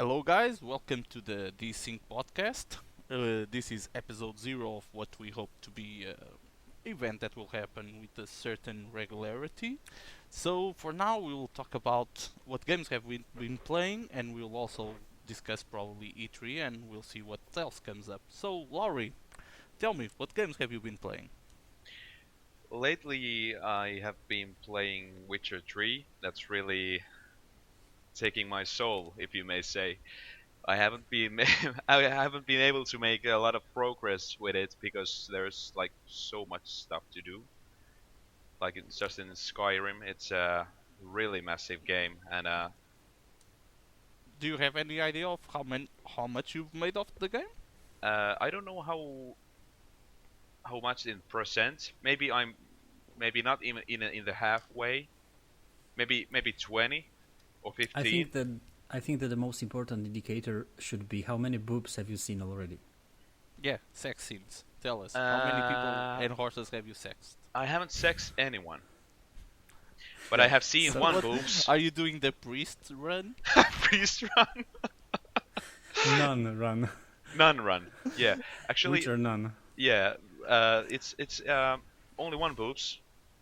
Hello, guys. Welcome to the DSYNC Podcast. This is episode zero of what we hope to be an event that will happen with a certain regularity. So, for now, we will talk about what games have we been playing, and we'll also discuss probably E3, and we'll see what else comes up. So, Laurie, tell me, what games have you been playing? Lately, I have been playing Witcher 3. That's really taking my soul, if you may say. I haven't been I haven't been able to make a lot of progress with it because there's like so much stuff to do. Like it's just in Skyrim, it's a really massive game, and Do you have any idea of how much you've made of the game? I don't know how much in percent. Maybe not even in the halfway. Maybe 20 or I 15. think that I think that the most important indicator should be how many boobs have you seen already? Yeah, sex scenes. Tell us, how many people and horses have you sexed? I haven't sexed anyone, but I have seen So one what- boobs. Are you doing the priest run? Priest run, None run. none run. Yeah, actually, Which are none. yeah. It's only one boobs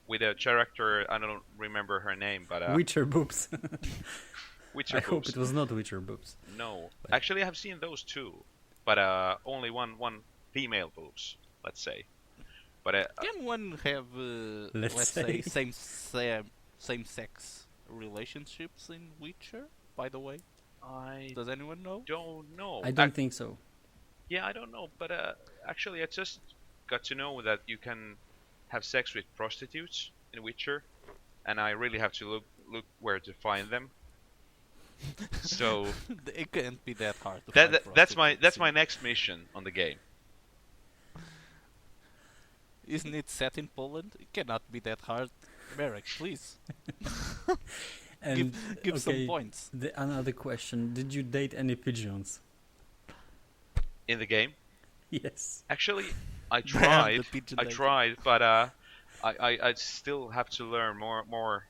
with a character. I don't remember her name, but Witcher boobs. Witcher I hope boobs. it was not Witcher boobs. No, But- actually, I have seen those too, but only one female boobs. Let's say, but Can one have, Let's let's say, say. same sex relationships in Witcher? By the way, I does anyone know? don't know. I don't think so. Yeah, I don't know, but actually, I just got to know that you can have sex with prostitutes in Witcher, and I really have to look where to find them. So It can't be that hard to that, find that that's my prostitutes that's in- my next mission on the game. Isn't it set in Poland? It cannot be that hard. Marek, please And give some okay, points. another question: did you date any pigeons? In the game, Yes. actually, I The tried. pigeon I lady. tried, but I still have to learn more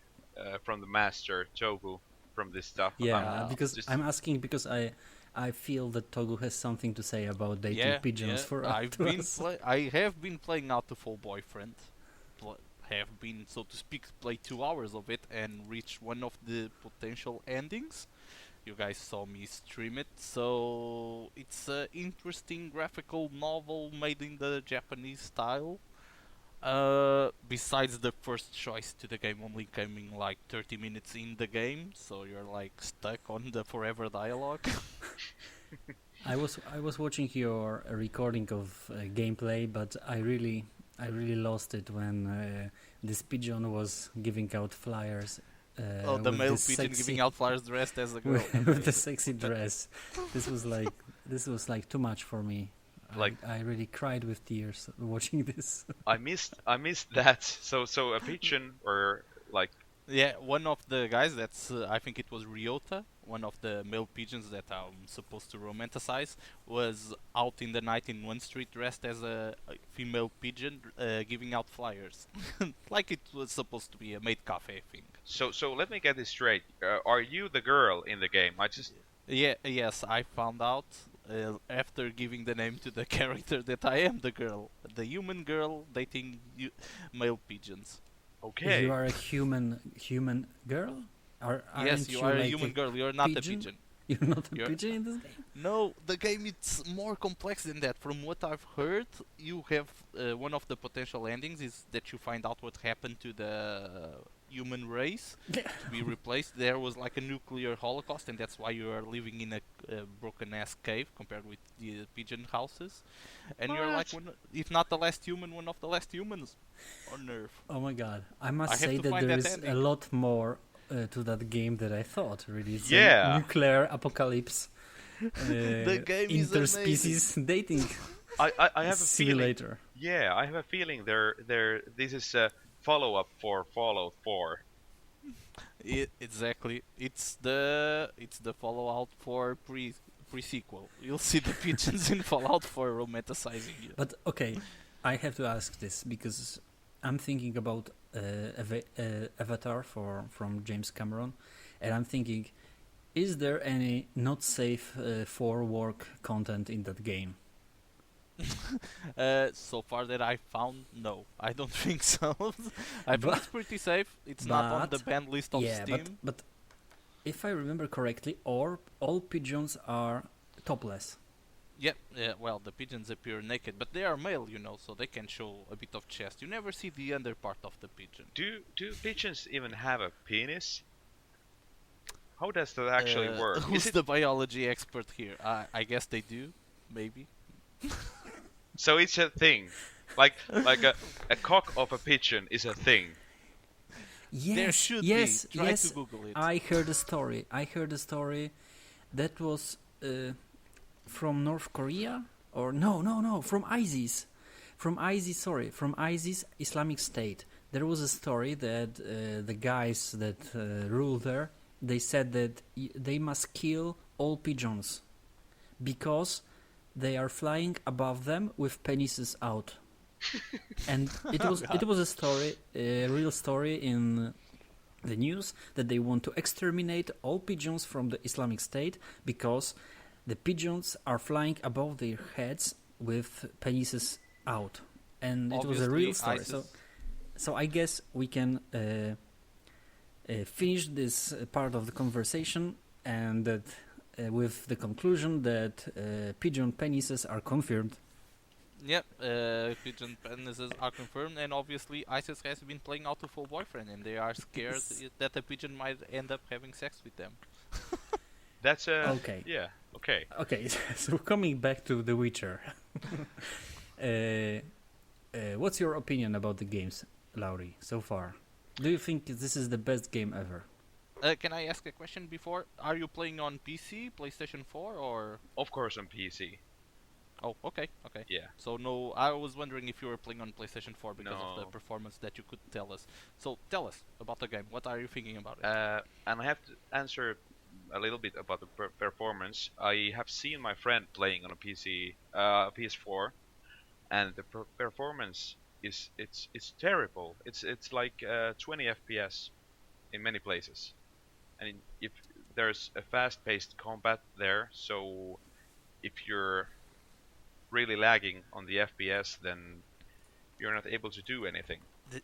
from the master Togu from this stuff. Yeah, Wow. because just- I'm asking because I feel that Togu has something to say about dating pigeons for I have been playing out the full boyfriend. Have been, so to speak, play 2 hours of it and reach one of the potential endings. You guys saw me stream it, so it's an interesting graphical novel made in the Japanese style. Besides the first choice to the game only coming like 30 minutes in the game, so you're like stuck on the forever dialogue. I was watching your recording of gameplay, but I really lost it when this pigeon was giving out flyers. Oh, the with male this pigeon sexy- giving out flowers dressed as a girl. with the sexy dress. This was like too much for me. Like- I really cried with tears watching this. I missed that. So a pigeon or like Yeah, one of the guys that's I think it was Ryota, one of the male pigeons that I'm supposed to romanticize, was out in the night in one street dressed as a female pigeon, giving out flyers, like it was supposed to be a maid cafe thing. so. Let me get this straight. Are you the girl in the game? I just Yeah, yes, I found out after giving the name to the character that I am the girl, the human girl dating male pigeons. okay. You are a human girl? Yes, Aren't you are a like human girl. You're not a pigeon? pigeon. You're not a You're- pigeon in this game? No, the game it's more complex than that. From what I've heard, you have one of the potential endings is that you find out what happened to the human race to be replaced. There was like a nuclear holocaust, and that's why you are living in a broken ass cave compared with the pigeon houses. And you're like, What? if not the last human, one of the last humans on Earth. Oh my god. I must I have say to that find there that is a ending. lot more to that game than I thought, really. It's Yeah. a nuclear apocalypse. The game is interspecies dating I have a feeling. simulator. Yeah, I have a feeling this is a follow up for Fallout 4. Exactly. It's the Fallout 4 pre-sequel. You'll see the pigeons in Fallout 4 romanticizing you. But okay, I have to ask this because I'm thinking about Avatar from James Cameron, and I'm thinking is there any not safe for work content in that game? So far that I found, no, I don't think so. I think But, it's pretty safe. It's not on the but banned list of yeah, Steam. but if I remember correctly, all pigeons are topless. Yeah, yeah, well, the pigeons appear naked, but they are male, so they can show a bit of chest. You never see the under part of the pigeon. Do pigeons even have a penis? How does that actually work? Who's Is it the biology expert here? I guess they do, maybe. so? It's a thing, like a cock of a pigeon is a thing. Yes, There should yes, be. Try yes. to Google it. I heard a story. That was from North Korea, or no, from ISIS. From ISIS, Islamic State. There was a story that the guys that rule there, they said that they must kill all pigeons because they are flying above them with penises out. And it was a story, a real story in the news, that they want to exterminate all pigeons from the Islamic State because the pigeons are flying above their heads with penises out. And it was a real story. So I guess we can finish this part of the conversation, and that with the conclusion that pigeon penises are confirmed. Yep, pigeon penises are confirmed, and obviously ISIS has been playing out to full boyfriend, and they are scared that the pigeon might end up having sex with them. That's a Okay. Yeah. Okay. Okay, so coming back to The Witcher, what's your opinion about the games, Lauri, so far? Do you think this is the best game ever? Can I ask a question before? Are you playing on PC, PlayStation 4, or? Of course on PC. Oh, okay. Yeah. So no, I was wondering if you were playing on PlayStation 4 because of the No. performance that you could tell us. So tell us about the game. What are you thinking about it? And I have to answer a little bit about the performance. I have seen my friend playing on a PC, PS4, and the performance is it's terrible. It's like 20 FPS in many places, and if there's a fast-paced combat there, so if you're really lagging on the FPS, then you're not able to do anything.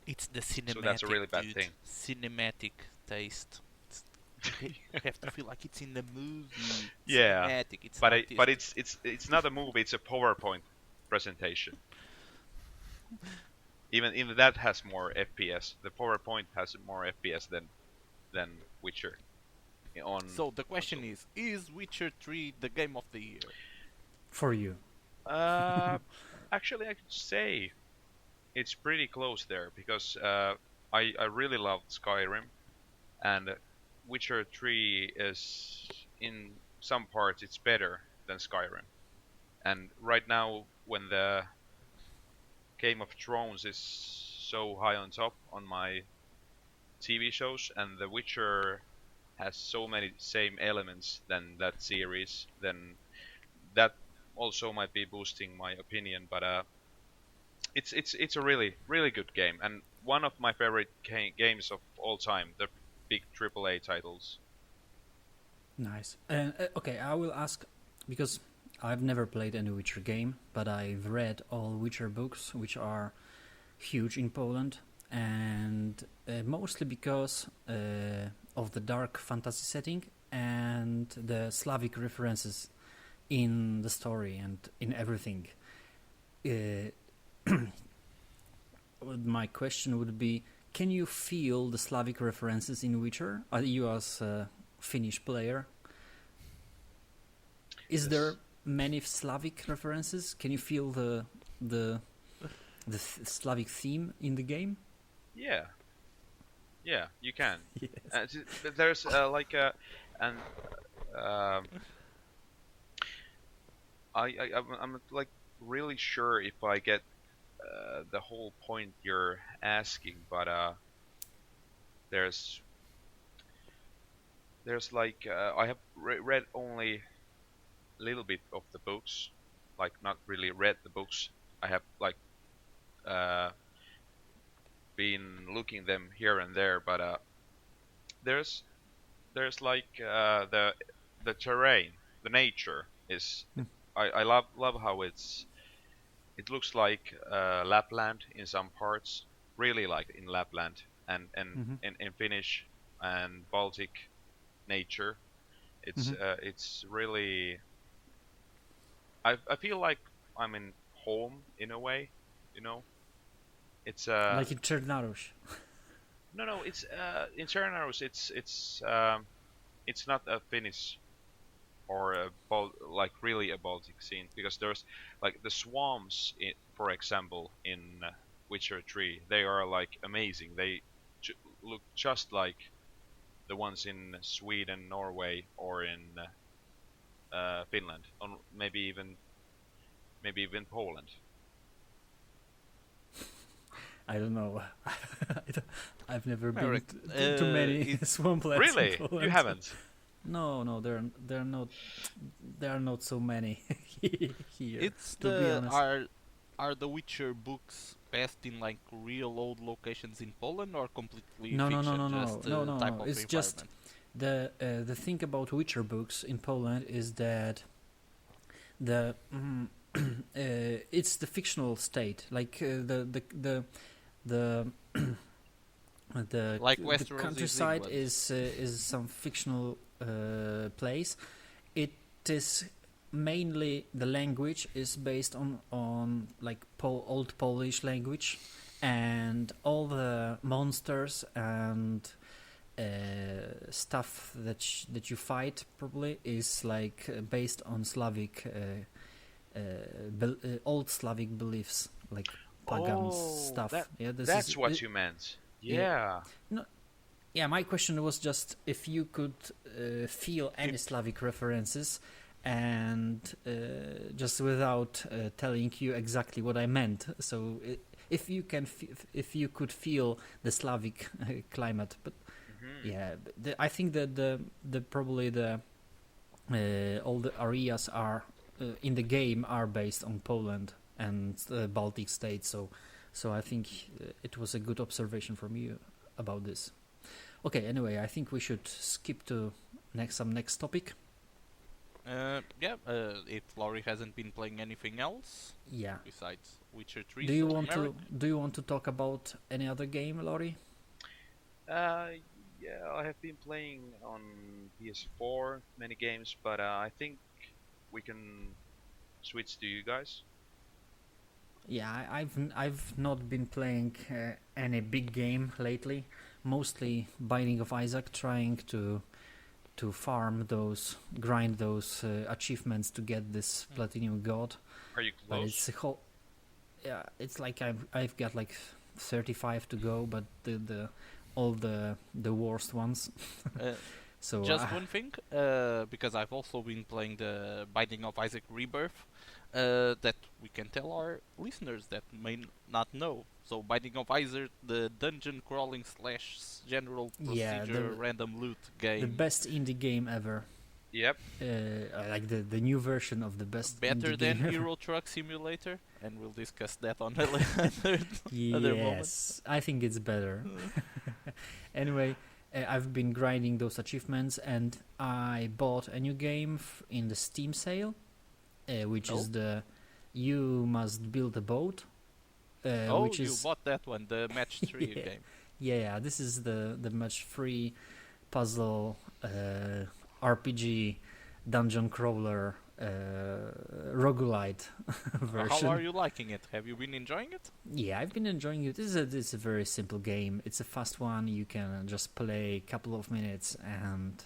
It's the cinematic. So that's a really bad dude. thing. Cinematic taste. You have to feel like it's in the movie. Yeah, Cinematic. It's but artistic. it's not a movie. It's a PowerPoint presentation. Even that has more FPS. The PowerPoint has more FPS than Witcher. So the question is Witcher 3 the game of the year? For you? Actually, I could say it's pretty close there because I really loved Skyrim, and Witcher 3 is in some parts it's better than Skyrim. And right now, when the Game of Thrones is so high on top on my TV shows, and The Witcher has so many same elements than that series, then that also might be boosting my opinion. But it's a really good game, and one of my favorite games of all time. The big AAA titles. Nice. Okay, I will ask, because I've never played any Witcher game, but I've read all Witcher books, which are huge in Poland, and mostly because of the dark fantasy setting and the Slavic references in the story and in everything. My question would be, can you feel the Slavic references in Witcher? You as a Finnish player, is there many Slavic references? Can you feel the Slavic theme in the game? Yeah, you can. Yes. There's like a and I'm not like really sure if I get the whole point you're asking, but there's like I have read only a little bit of the books, like not really read the books. I have like been looking them here and there, but there's there's like the terrain, the nature is. Mm. I love how it looks like Lapland in some parts, really like in Lapland, and Mm-hmm. in Finnish and Baltic nature. Mm-hmm. It's really. I feel like I'm in home in a way, you know. It's Like in Czernarus. no, it's in Cernaros. It's not a Finnish or like really a Baltic scene because there's like the swamps, for example, in Witcher 3. They are like amazing. They look just like the ones in Sweden, Norway, or in Finland, or maybe even Poland. I don't know. I've never been Correct. to many It- swamplands. Really, in Poland. you haven't? No, there are not so many here. It's To be the honest. are the Witcher books based in like real old locations in Poland or completely No, no, fiction? no, no, Just no, no, type no. of It's just environment? the thing about Witcher books in Poland is that the it's the fictional state, like the Like the Westeros is countryside England. is some fictional place. It is mainly the language is based on like old Polish language, and all the monsters and stuff that you fight probably is like based on Slavic old Slavic beliefs, like pagan stuff. Yeah, That's what you meant. Yeah. Yeah, my question was just if you could feel any Slavic references, and just without telling you exactly what I meant. So if you can, if you could feel the Slavic climate, but yeah, I think that the probably the all the areas are in the game are based on Poland and the Baltic states. So I think it was a good observation from you about this. Okay, anyway, I think we should skip to next topic. If Laurie hasn't been playing anything else Yeah. besides Witcher 3, Do you so want Merrick? to talk about any other game, Laurie? Yeah, I have been playing on PS4 many games, but I think we can switch to you guys. Yeah, I've not been playing any big game lately. Mostly Binding of Isaac, trying to grind those achievements to get this Platinum God. Are you But close? it's a whole, yeah, it's like I've got like 35 to go, but all the worst ones. Uh, So Just one thing, because I've also been playing the Binding of Isaac Rebirth, that we can tell our listeners that may not know. So Binding of Isaac, the dungeon crawling / general Yeah, procedure random loot game. the best indie game ever. Yep. I like the new version of the best Better indie than game ever. Euro Truck Simulator, and we'll discuss that on another moment. Yes, I think it's better. Anyway, I've been grinding those achievements, and I bought a new game in the Steam sale, which is the You Must Build a Boat. Which you is bought that one, the Match 3 Yeah. game. yeah, this is the much free puzzle RPG dungeon crawler roguelite version. How are you liking it? Have you been enjoying it? Yeah, I've been enjoying it. This is a very simple game. It's a fast one. You can just play a couple of minutes and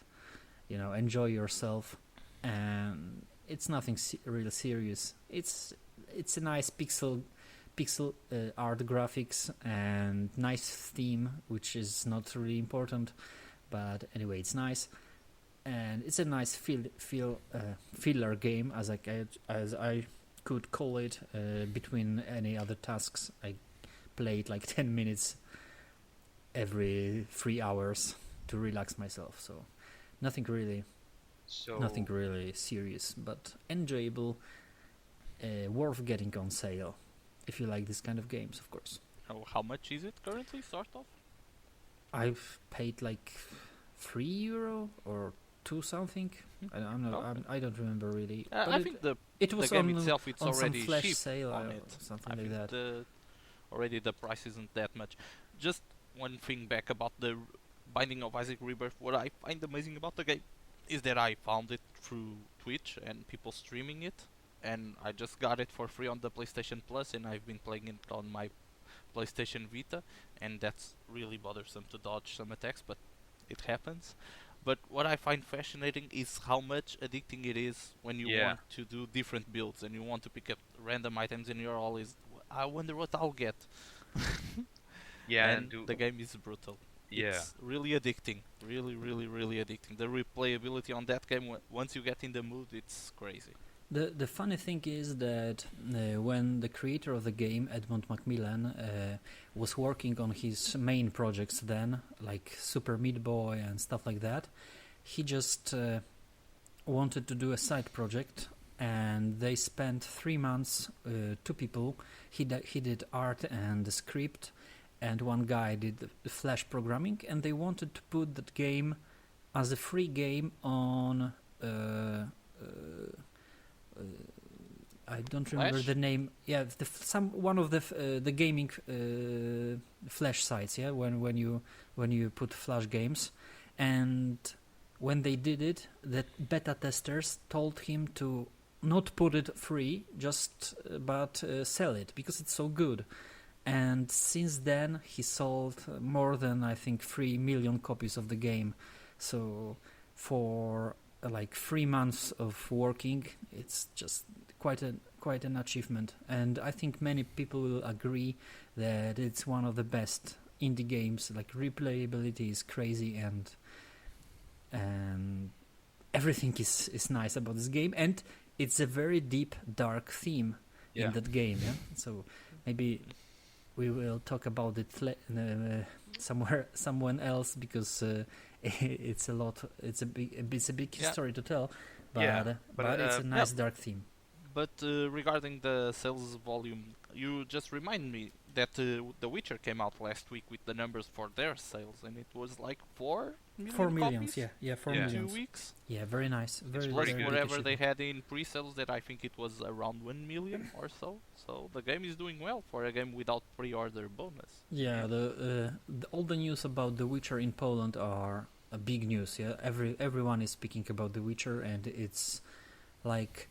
enjoy yourself. And it's nothing real serious. It's a nice pixel art graphics and nice theme, which is not really important, but anyway, it's nice. And it's a nice filler game, as I could call it. Between any other tasks, I played like 10 minutes every 3 hours to relax myself. So nothing really serious, but enjoyable. Worth getting on sale if you like this kind of games, of course. How much is it currently, sort of? I've paid like €3 or 2 something. I'm not. Okay. I don't remember really. But I think the it was game on itself it's on some already flash cheap sale on or it. something I like think that. already the price isn't that much. Just one thing back about the Binding of Isaac Rebirth. What I find amazing about the game is that I found it through Twitch and people streaming it, and I just got it for free on the PlayStation Plus, and I've been playing it on my PlayStation Vita, and that's really bothersome to dodge some attacks, but it happens. But what I find fascinating is how much addicting it is when you Yeah. want to do different builds and you want to pick up random items and you're always, I wonder what I'll get. Yeah, And the game is brutal. yeah, It's really addicting. Really, really, really addicting. The replayability on that game, once you get in the mood, it's crazy. The funny thing is that when the creator of the game, Edmund Macmillan, was working on his main projects then, like Super Meat Boy and stuff like that, he just wanted to do a side project, and they spent 3 months, 2 people. He did art and the script, and one guy did the Flash programming, and they wanted to put that game as a free game on... I don't remember Flash? the name. Yeah, one of the gaming Flash sites. Yeah, when you put Flash games, and when they did it, the beta testers told him to not put it free, but sell it because it's so good. And since then, he sold more than I think 3 million copies of the game. So for like 3 months of working, it's just quite an achievement, and I think many people will agree that it's one of the best indie games. Like replayability is crazy, and everything is nice about this game, and it's a very deep, dark theme in that game. Yeah, so maybe we will talk about it someone else, because it's a lot. It's a big story to tell, but it's a nice dark theme. But regarding the sales volume, you just remind me that The Witcher came out last week with the numbers for their sales, and it was like 4 million 4 million, copies yeah, 4 Yeah. in 2 million. weeks. Yeah, very nice. Very, Plus pretty good. whatever they had in pre-sales, that I think it was around 1 million or so. So the game is doing well for a game without pre-order bonus. Yeah, all the news about The Witcher in Poland are a big news. Yeah, everyone is speaking about The Witcher, and it's like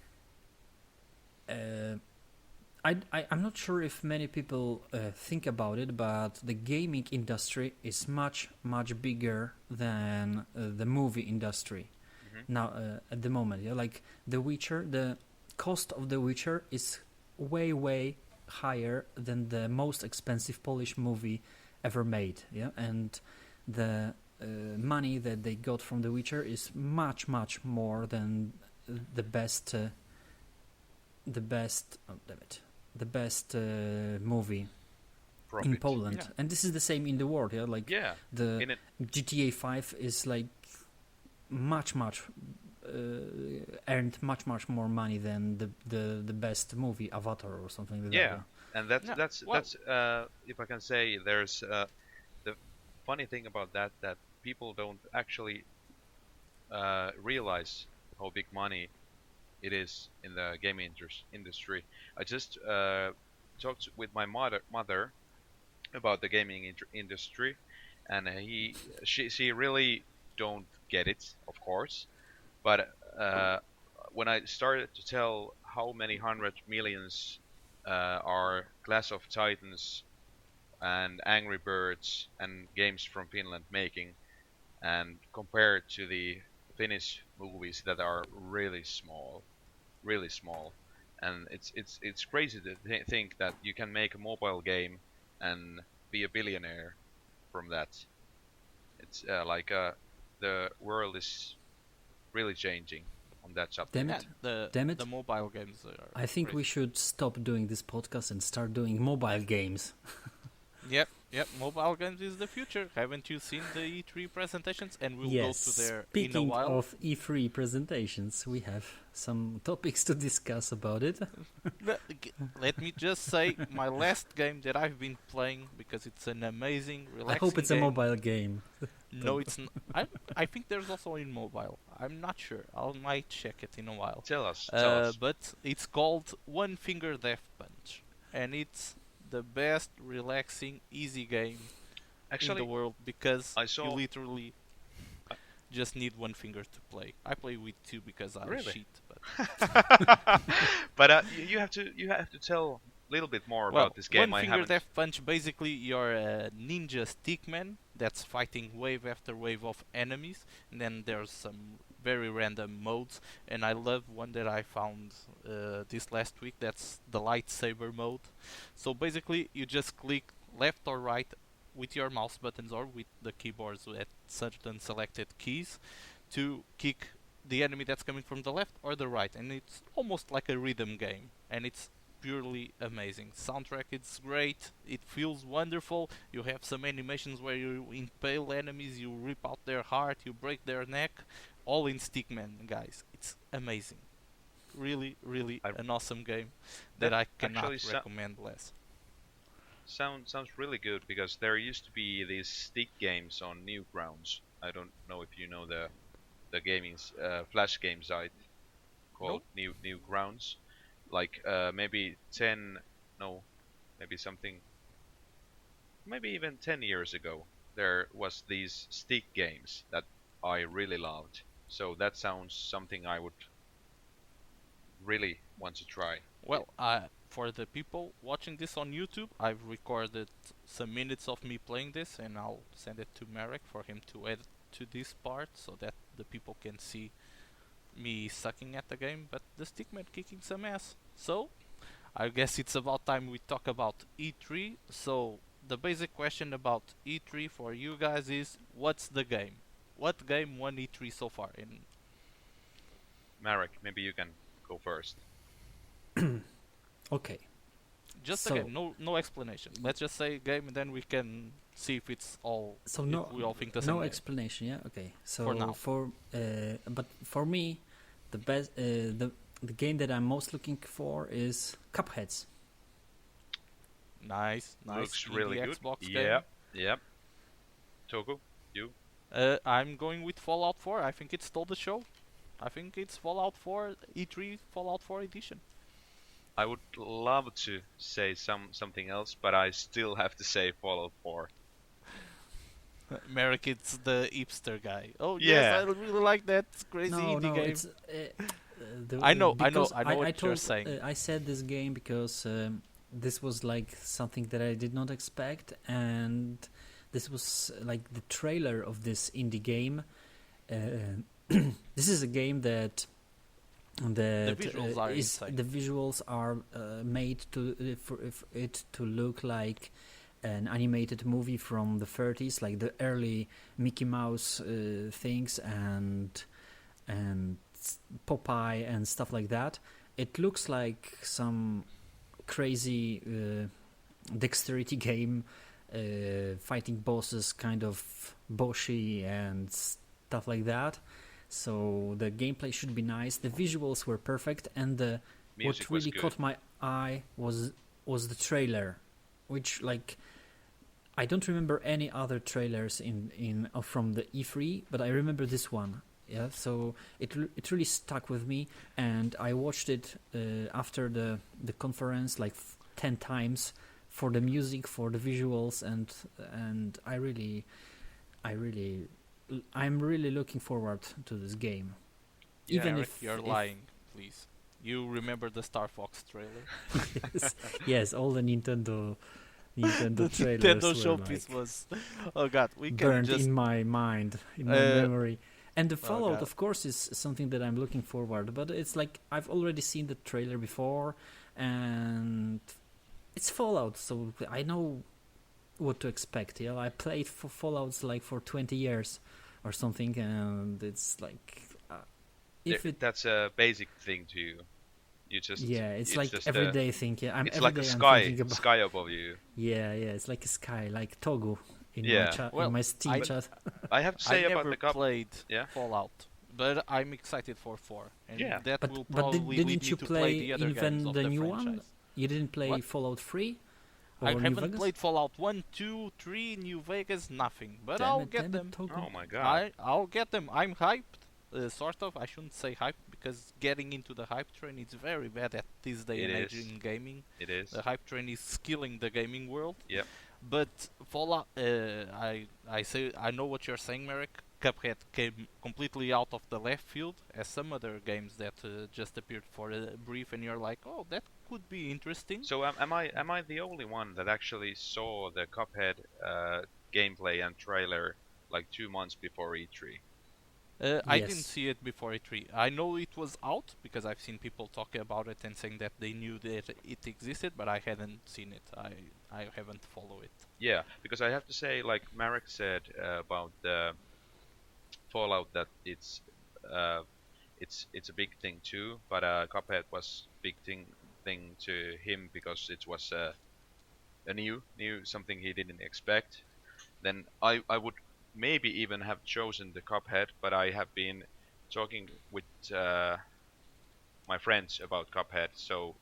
I'm not sure if many people think about it, but the gaming industry is much bigger than the movie industry now at the moment. Yeah, like The Witcher, the cost of The Witcher is way higher than the most expensive Polish movie ever made. Yeah, and the money that they got from The Witcher is much more than the best. The best movie Profit. in Poland, Yeah. and this is the same in the world. Yeah, like Yeah, the in it, GTA 5 is like much earned much more money than the best movie, Avatar or something like yeah, that. and that's Yeah, that's well- that's if I can say, there's the funny thing about that people don't actually realize how big money it is in the gaming industry. I just talked with my mother about the gaming industry, and she really don't get it, of course. But when I started to tell how many 100 millions are Clash of Titans and Angry Birds and games from Finland making, and compared to the Finnish movies that are really small, and it's crazy to think that you can make a mobile game and be a billionaire from that. It's the world is really changing on that subject. Damn Yeah, it! Damn it! the mobile games are I think we crazy. should stop doing this podcast and start doing mobile games. Yep, Yep, mobile games is the future. Haven't you seen the E3 presentations? And we'll go Yes, to there in a speaking while. of E3 presentations, we have some topics to discuss about it. Let me just say, my last game that I've been playing, because it's an amazing, I relaxing hope it's game. a mobile game. No, it's not. I think there's also in mobile. I'm not sure. I might check it in a while. Tell us. But it's called One Finger Death Punch, and it's the best, relaxing, easy game in Actually, the world because I saw- you literally just need one finger to play. I play with two because I Really? cheat. But but you have to tell a little bit more well, about this game. One I Finger haven't. Death Punch, basically you're a ninja stickman that's fighting wave after wave of enemies, and then there's some very random modes, and I love one that I found this last week, that's the lightsaber mode. So basically you just click left or right with your mouse buttons or with the keyboards at certain selected keys to kick the enemy that's coming from the left or the right, and it's almost like a rhythm game, and it's purely amazing. Soundtrack, it's great, it feels wonderful. You have some animations where you impale enemies, you rip out their heart, you break their neck, all in Stickman, guys. It's amazing. Really, really I- an awesome game that I cannot actually recommend less. Sounds really good because there used to be these stick games on Newgrounds. I don't know if you know the gaming flash game site called Newgrounds. Like maybe 10, no, maybe something, maybe even 10 years ago, there was these stick games that I really loved. So that sounds something I would really want to try. Well, for the people watching this on YouTube, I've recorded some minutes of me playing this, and I'll send it to Marek for him to edit to this part so that the people can see me sucking at the game, but the Stickman kicking some ass. So, I guess it's about time we talk about E3. So, the basic question about E3 for you guys is, what's the game? What game won E3 so far? In Marek, maybe you can go first. Okay. just So- a game, no explanation. Let's just say game, and then we can see if it's all. So if no, we all think the same. no game. explanation. Yeah. Okay. So For now. but for me, the best, the game that I'm most looking for is Cupheads. Nice. Looks indie really good. Xbox Yeah, game. yeah. Togo, you? I'm going with Fallout 4. I think it stole the show. I think it's Fallout 4 E3 Fallout 4 edition. I would love to say something else, but I still have to say Fallout 4. Merrick, it's the hipster guy. Oh Yeah. yes, I really like that crazy No, indie no, game. it's. I know because what you're told, saying. I said this game because this was like something that I did not expect, and this was like the trailer of this indie game. This is a game that visuals are insane. the visuals are made to for it to look like an animated movie from the 30s, like the early Mickey Mouse things and Popeye and stuff like that. It looks like some crazy dexterity game, fighting bosses, kind of Boshi and stuff like that. So the gameplay should be nice. The visuals were perfect, and Music what was really good. caught my eye was the trailer, which like I don't remember any other trailers in from the E3, but I remember this one. Yeah, so it really stuck with me, and I watched it after the conference like 10 times for the music, for the visuals, and I'm really looking forward to this game. Yeah, Even Merrick, if you're if- lying, please. You remember the Star Fox trailer? yes, all the Nintendo The trailers Nintendo were showpiece like was. Oh god, we can burned just. in my mind, in my Uh, memory. And the Fallout, God. of course, is something that I'm looking forward. But it's like I've already seen the trailer before, and it's Fallout, so I know what to expect. Yeah, I played for Fallout's like for 20 years or something, and it's like if it That's a basic thing to you. You just Yeah, it's like just everyday thing. Yeah, it's every like a day I'm sky thinking about. sky above you. Yeah, it's like a sky, like Togo in my Yeah. chat, Well, in my Steam I chat. I have to I say about never the cup. played Yeah. Fallout, but I'm excited for 4, and Yeah. that But will but probably lead didn't me you to play the other games even of the the new franchise. one? You didn't play What? Fallout 3 I or New haven't Vegas? played Fallout 1, 2, 3, New Vegas, nothing. But Damn I'll it, get damn them. it, Togo. Oh my god. I'll get them. I'm hyped, sort of. I shouldn't say hyped because getting into the hype train is very bad at this day It and age is. in gaming. It is. The hype train is killing the gaming world. Yep. But Fallout, I know what you're saying, Merrick. Cuphead came completely out of the left field, as some other games that just appeared for a brief, and you're like, oh, that could be interesting. So am I the only one that actually saw the Cuphead gameplay and trailer like 2 months before E3? I didn't Yes. see it before E3. I know it was out because I've seen people talking about it and saying that they knew that it existed, but I hadn't seen it. I haven't followed it. Yeah, because I have to say, like Marek said about the Fallout, that it's a big thing too. But Cuphead was big thing to him because it was a new something he didn't expect. Then I would maybe even have chosen the Cuphead, but I have been talking with my friends about Cuphead, so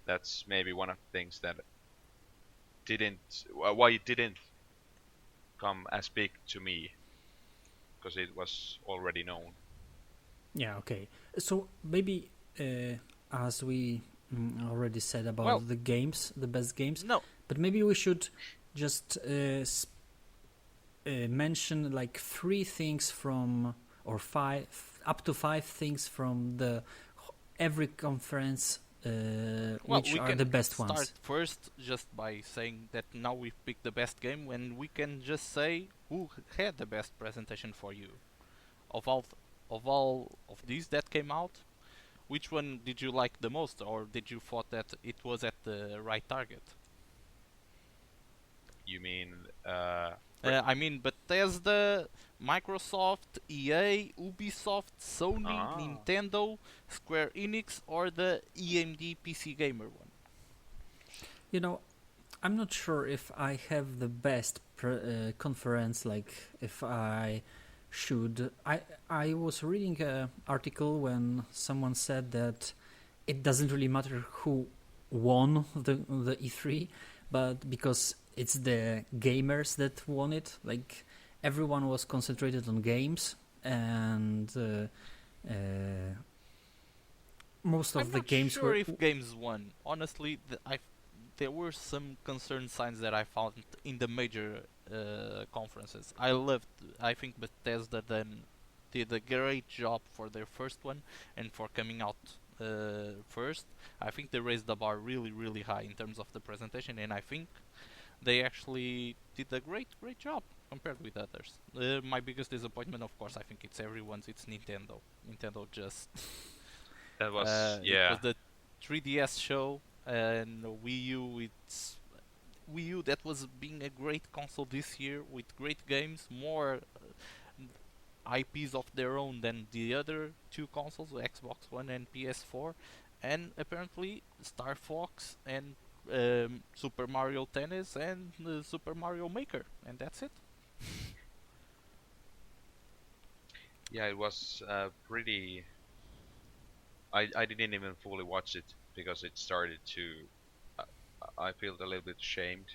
that's maybe one of the things that didn't why it didn't come as big to me, because it was already known. Yeah, okay. So maybe, as we already said about Well- the games, the best games, No, but maybe we should just mention like 3 things from, or 5, up to 5 things from the every conference, which we are can the best start ones. first just by saying that now we've picked the best game, when we can just say who had the best presentation for you. Of all of these that came out, which one did you like the most, or did you thought that it was at the right target? You mean I mean Bethesda, Microsoft, EA, Ubisoft, Sony, Ah. Nintendo, Square Enix, or the EMD PC Gamer one? You know, I'm not sure if I have the best conference, like if I should. I was reading an article when someone said that it doesn't really matter who won the E3, but because it's the gamers that won it, like everyone was concentrated on games, and most of I'm the not games sure were. if games won. Honestly, there were some concern signs that I found in the major conferences. I think Bethesda then did a great job for their first one and for coming out first. I think they raised the bar really, really high in terms of the presentation, and I think they actually did a great job compared with others. My biggest disappointment, of course, I think it's everyone's. It's Nintendo. Nintendo just that was it was the 3DS show, and Wii U. It's Wii U that was being a great console this year with great games, more IPs of their own than the other 2 consoles, Xbox One and PS4, and apparently Star Fox and Super Mario Tennis and Super Mario Maker, and that's it. Yeah, it was pretty. I didn't even fully watch it because it started to. I feel a little bit ashamed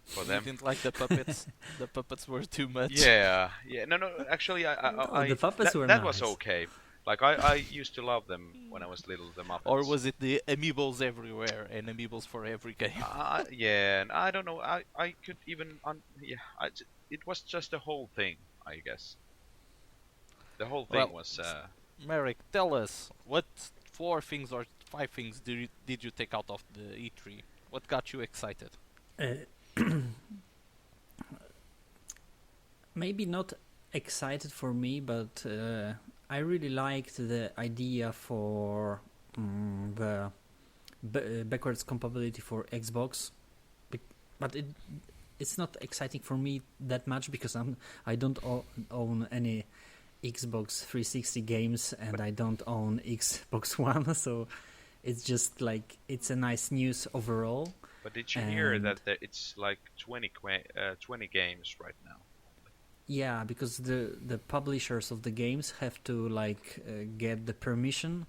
for You them. didn't like the puppets. The puppets were too much. Yeah. No. Actually, The puppets were that was nice. okay. Like I used to love them when I was little. The Muppets. Or was it the amiibos everywhere and amiibos for every game? Yeah, and I don't know. I could even it was just the whole thing, I guess. The whole thing Well, was. Merrick, tell us what 4 things or 5 things did you take out of the E3? What got you excited? Maybe not excited for me, but I really liked the idea for the backwards compatibility for Xbox, but it's not exciting for me that much because I don't own any Xbox 360 games and I don't own Xbox One, so It's just like it's a nice news overall. But did you hear And that it's like 20 games right now? yeah, because the publishers of the games have to like get the permission.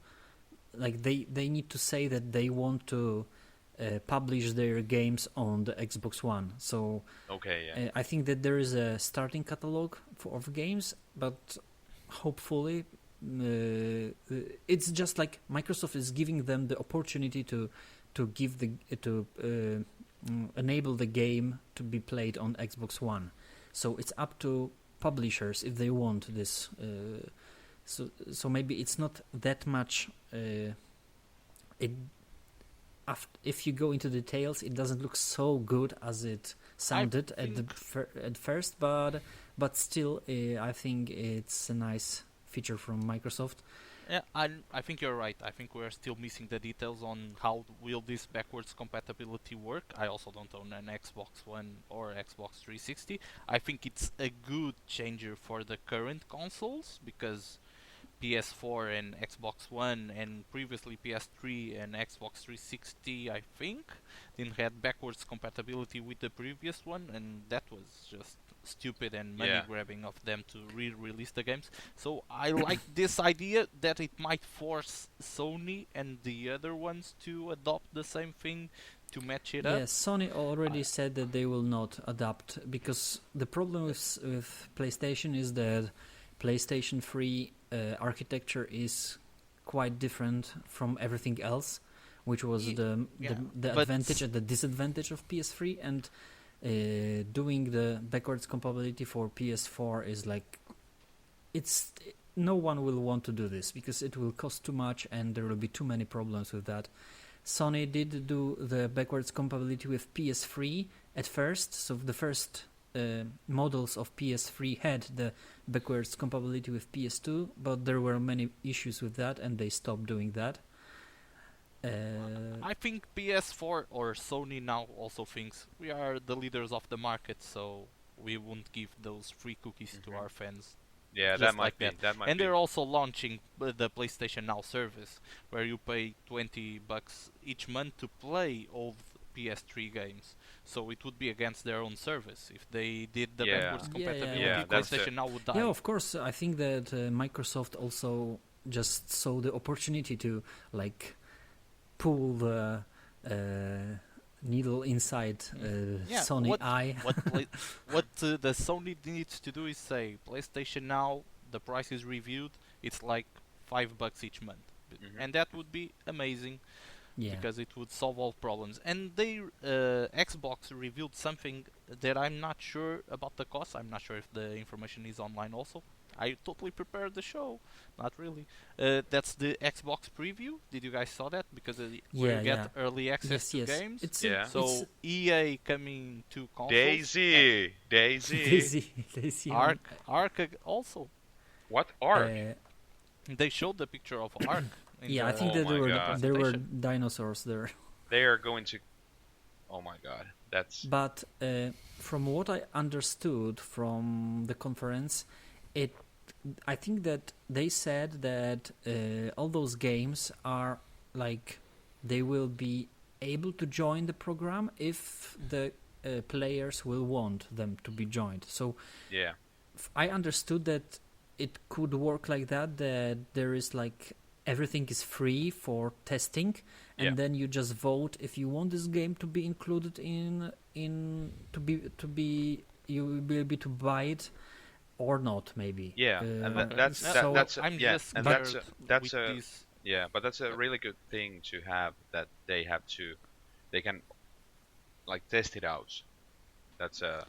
Like they need to say that they want to publish their games on the Xbox One. So Okay, yeah. I think that there is a starting catalog of games, but hopefully it's just like Microsoft is giving them the opportunity to give the to enable the game to be played on Xbox One. So it's up to publishers if they want this. So maybe it's not that much. If you go into details, it doesn't look so good as it sounded at first, but still, I think it's a nice feature from Microsoft. Yeah, I think you're right. I think we're still missing the details on how will this backwards compatibility work. I also don't own an Xbox One or Xbox 360. I think it's a good changer for the current consoles because PS4 and Xbox One and previously PS3 and Xbox 360, I think, didn't have backwards compatibility with the previous one, and that was just stupid and money Yeah. grabbing of them to re-release the games. So I like this idea that it might force Sony and the other ones to adopt the same thing to match it up. Yes, Sony already said that they will not adapt because the problem with PlayStation is that PlayStation 3 architecture is quite different from everything else, which was the advantage and the disadvantage of PS3, and doing the backwards compatibility for PS4 is like no one will want to do this because it will cost too much and there will be too many problems with that. Sony did do the backwards compatibility with PS3 at first, so the first models of PS3 had the backwards compatibility with PS2, but there were many issues with that and they stopped doing that. I think PS4 or Sony now also thinks we are the leaders of the market, so we won't give those free cookies to our fans. Yeah, Just that might like be. that. That might And be. they're also launching the PlayStation Now service, where you pay $20 each month to play old PS3 games. So it would be against their own service. If they did the Yeah. backwards compatibility, Yeah, that's PlayStation Now would die. Yeah, of course. I think that Microsoft also just saw the opportunity to like pull the needle inside Sony eye. What the Sony needs to do is say PlayStation Now, the price is reviewed. It's like $5 each month, and that would be amazing. Yeah. Because it would solve all problems. And they Xbox revealed something that I'm not sure about the cost. I'm not sure if the information is online also. I totally prepared the show. Not really. That's the Xbox preview. Did you guys saw that? Because we get early access to games. So EA coming to consoles. Daisy. Ark also. What Ark? They showed the picture of Ark. Yeah, I think that there were dinosaurs there. They are going to. Oh my god, that's. But from what I understood from the conference, I think that they said that all those games are like they will be able to join the program if the players will want them to be joined. So yeah, I understood that it could work like that. That there is like. Everything is free for testing, and then you just vote if you want this game to be included in to be you will be able to buy it or not, maybe. Yeah, and that's but that's a really good thing to have, that they can like test it out. That's the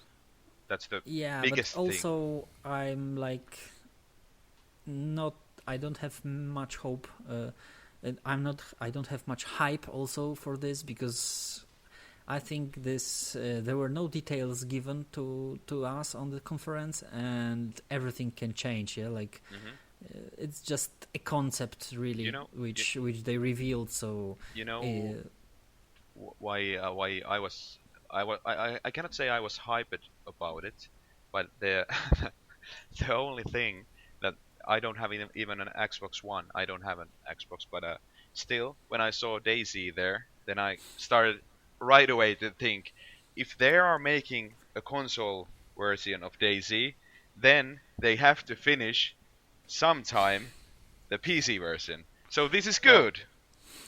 biggest but also I'm like not. I don't have much hope. I don't have much hype also for this because I think there were no details given to us on the conference, and everything can change. Yeah, like it's just a concept really, which they revealed. So why I cannot say I was hyped about it, but the only thing that I don't have even an Xbox One. I don't have an Xbox, but still, when I saw Daisy there, then I started right away to think, if they are making a console version of Daisy, then they have to finish sometime the PC version. So this is Well, good.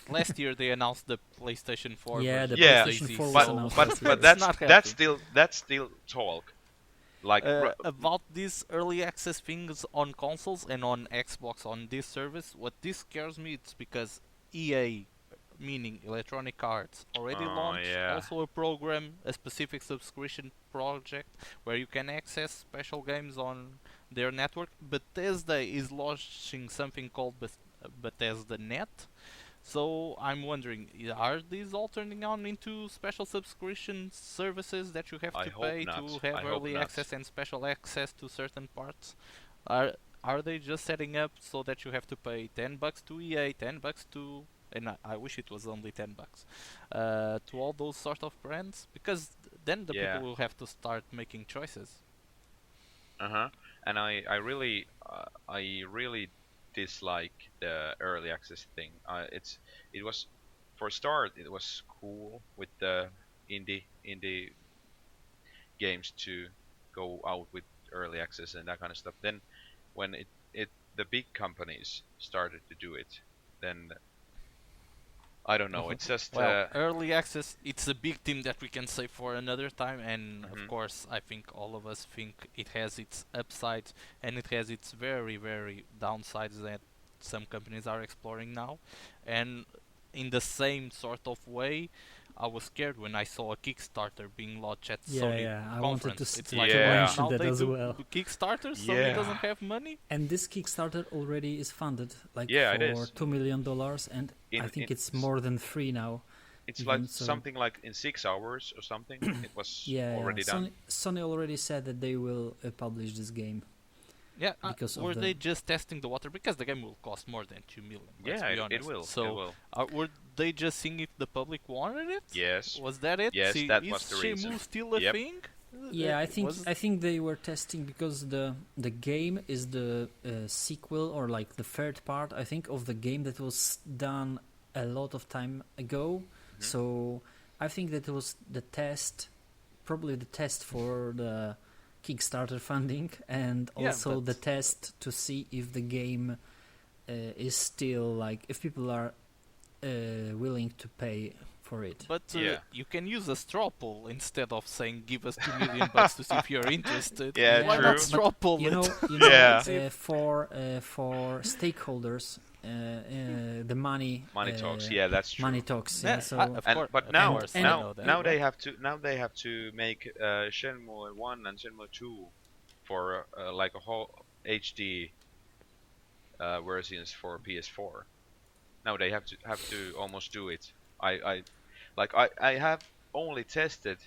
last year they announced the PlayStation 4 Yeah, the version of Yeah, PlayStation Daisy, 4 was but so announced but last but year. it's that's not that's happening. still talk. Like About these early access things on consoles and on Xbox on this service, what this scares me it's because EA, meaning Electronic Arts, already oh launched yeah, also a program, a specific subscription project where you can access special games on their network. Bethesda is launching something called Bethesda Net. So I'm wondering, are these all turning on into special subscription services that you have I to hope pay not. to I have hope early not. access and special access to certain parts? Are are they just setting up so that you have to pay $10 to EA, $10 to, and I wish it was only $10, to all those sort of brands? Because then the people Yeah. will have to start making choices. Uh-huh. And I really dislike the early access thing. It was for a start it was cool with the indie games to go out with early access and that kind of stuff. Then when it the big companies started to do it, then I don't know. It's just Well, early access, it's a big theme that we can say for another time, and of mhm. course, I think all of us think it has its upsides and it has its very, very downsides that some companies are exploring now. And in the same sort of way, I was scared when I saw a Kickstarter being launched at Yeah, Sony yeah. I wanted conference. It's to like, Yeah. what? mention Now that they as do well. Kickstarter? Sony Yeah. doesn't have money? And this Kickstarter already is funded, like Yeah, it for is. $2 million, and I In think in it's more than three now. It's like Even so, something like in 6 hours or something. It was yeah, yeah. already done. Sony already said that they will publish this game Yeah, because of were the. they just testing the water? Because the game will cost more than 2 million, let's Yeah, be honest. it will. It So, will. were they just seeing if the public wanted it? Yes. Was that it? Yes, See, that is was the Shenmue reason. still a Yep. thing? Yeah, Was I think they were testing because the game is the sequel, or like the third part, I think, of the game that was done a lot of time ago. Mhm. So I think that was the test, probably the test for the Kickstarter funding, and Yeah, also the but- test to see if the game is still, like, if people are willing to pay for it. But Yeah. you can use a straw poll instead of saying give us $2 million to see if you're interested. Yeah, Why true. not straw poll You it? know, Yeah. for stakeholders, the money Talks. Yeah, that's true. money talks. Yeah, Yeah, so of And course, but of now course, I and- know that. now they have to make Shenmue 1 and Shenmue 2 for like a whole HD versions for PS4. Now they have to almost do it. I have only tested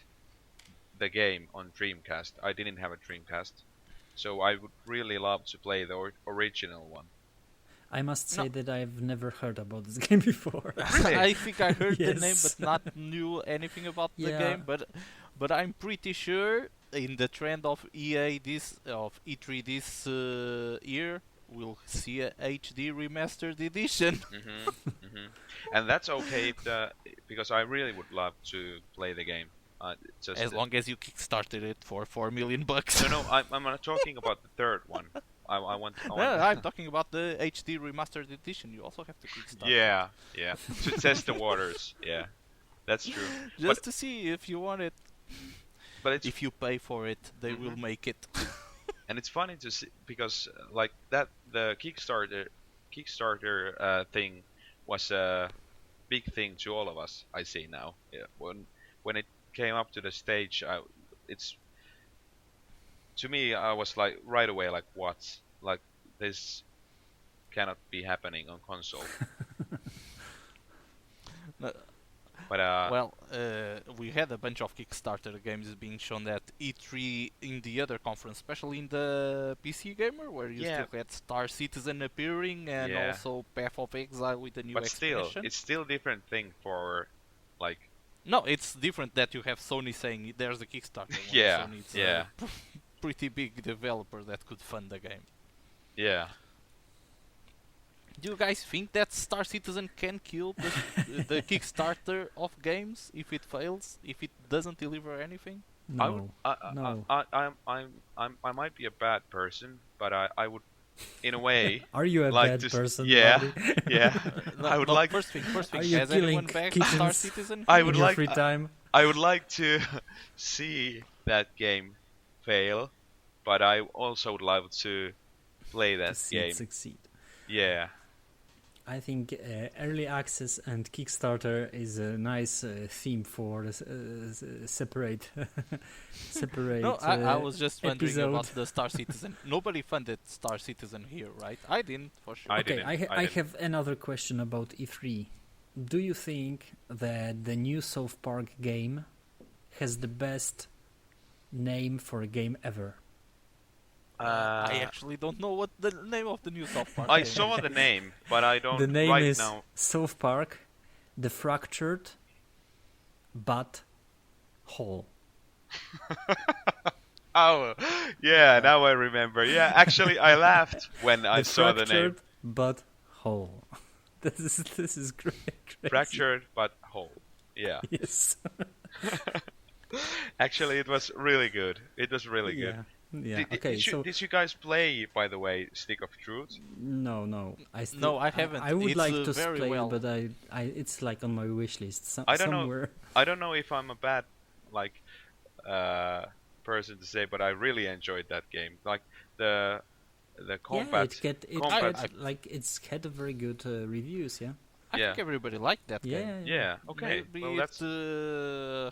the game on Dreamcast. I didn't have a Dreamcast, so I would really love to play the original one. I must say No. that I've never heard about this game before. I think I heard the name, Yes. but not knew anything about the Yeah. game. But I'm pretty sure in the trend of EA of E3 this year, we'll see a HD remastered edition. And that's okay because I really would love to play the game. Just As long as you kickstarted it for $4 million. no, I'm not talking about the third one. I want. No, I'm talking about the HD remastered edition. You also have to kickstart. Yeah, to test the waters. Yeah, that's true. Just to see if you want it. But it's If you pay for it, they will make it. and it's funny to see because like that the Kickstarter thing was a big thing to all of us. I see now. Yeah, when it came up to the stage, it's to me I was like right away like what, like this cannot be happening on console. No, But Well, we had a bunch of Kickstarter games being shown at E3 in the other conference, especially in the PC Gamer, where you Yeah. still had Star Citizen appearing and Yeah. also Path of Exile with the new but still, expansion. it's still different thing for like No, it's different that you have Sony saying there's a Kickstarter. when Yeah, Sony, it's yeah. a pretty big developer that could fund the game. yeah. Do you guys think that Star Citizen can kill the Kickstarter of games if it fails, if it doesn't deliver anything? I would. No, no. I might be a bad person, but I would, in a way, Are you a like bad to. person, Yeah, buddy? yeah. No, I would no, like. First thing. Are you Has killing anyone backed Star kittens Citizen? I in would your like. free time? I would like to see that game fail, but I also would love to play To that see it game. succeed. Yeah, I think early access and Kickstarter is a nice theme for separate separate. No, I was just wondering episode. about the Star Citizen. Nobody funded Star Citizen here, right? I didn't, for sure. I Okay, didn't. I have another question about E3. Do you think that the new South Park game has the best name for a game ever? I actually don't know what the name of the new South Park I game saw is. the name, but I don't The name right is now. South Park, the Fractured But Whole. Oh, yeah, now I remember. Yeah, actually, I laughed when I saw the name. Fractured But Whole. This is great. Crazy. Fractured but whole. Yeah. Yes. Actually, it was really good. It was really good. Yeah. Okay. Did you guys play, by the way, Stick of Truth? No. No, I haven't. I would It's, like to very play, well. but it's like on my wish list I don't know. somewhere. I don't know if I'm a bad person to say, but I really enjoyed that game. Like the combat. It's had very good reviews. Yeah. I think everybody liked that Yeah. game. Yeah. Okay. Maybe Well, it that's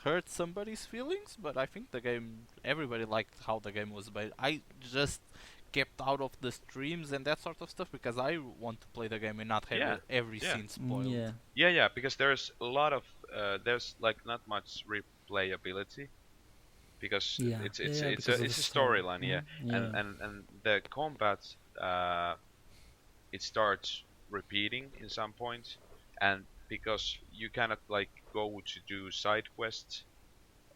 hurt somebody's feelings, but I think the game, everybody liked how the game was made. I just kept out of the streams and that sort of stuff because I want to play the game and not have Yeah, every yeah. scene spoiled. Yeah. because there's a lot of there's like not much replayability because Yeah. it's Yeah, a because of it's a the story. storyline, yeah. Yeah. And the combat it starts repeating in some points, and because you cannot like go to do side quests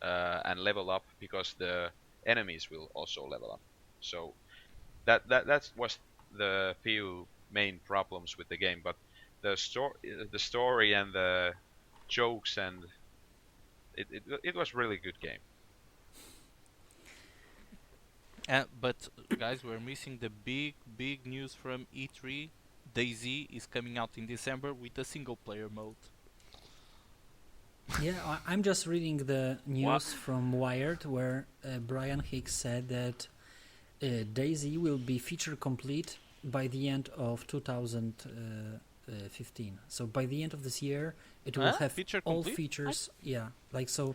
and level up because the enemies will also level up. So that was the few main problems with the game, but the story and the jokes and it was really good game. But guys, we're missing the big news from E3. DayZ is coming out in December with a single player mode. Yeah, I'm just reading the news What? from Wired where Brian Hicks said that DayZ will be feature complete by the end of 2015. So by the end of this year, it will have Feature all complete? features. Yeah, like so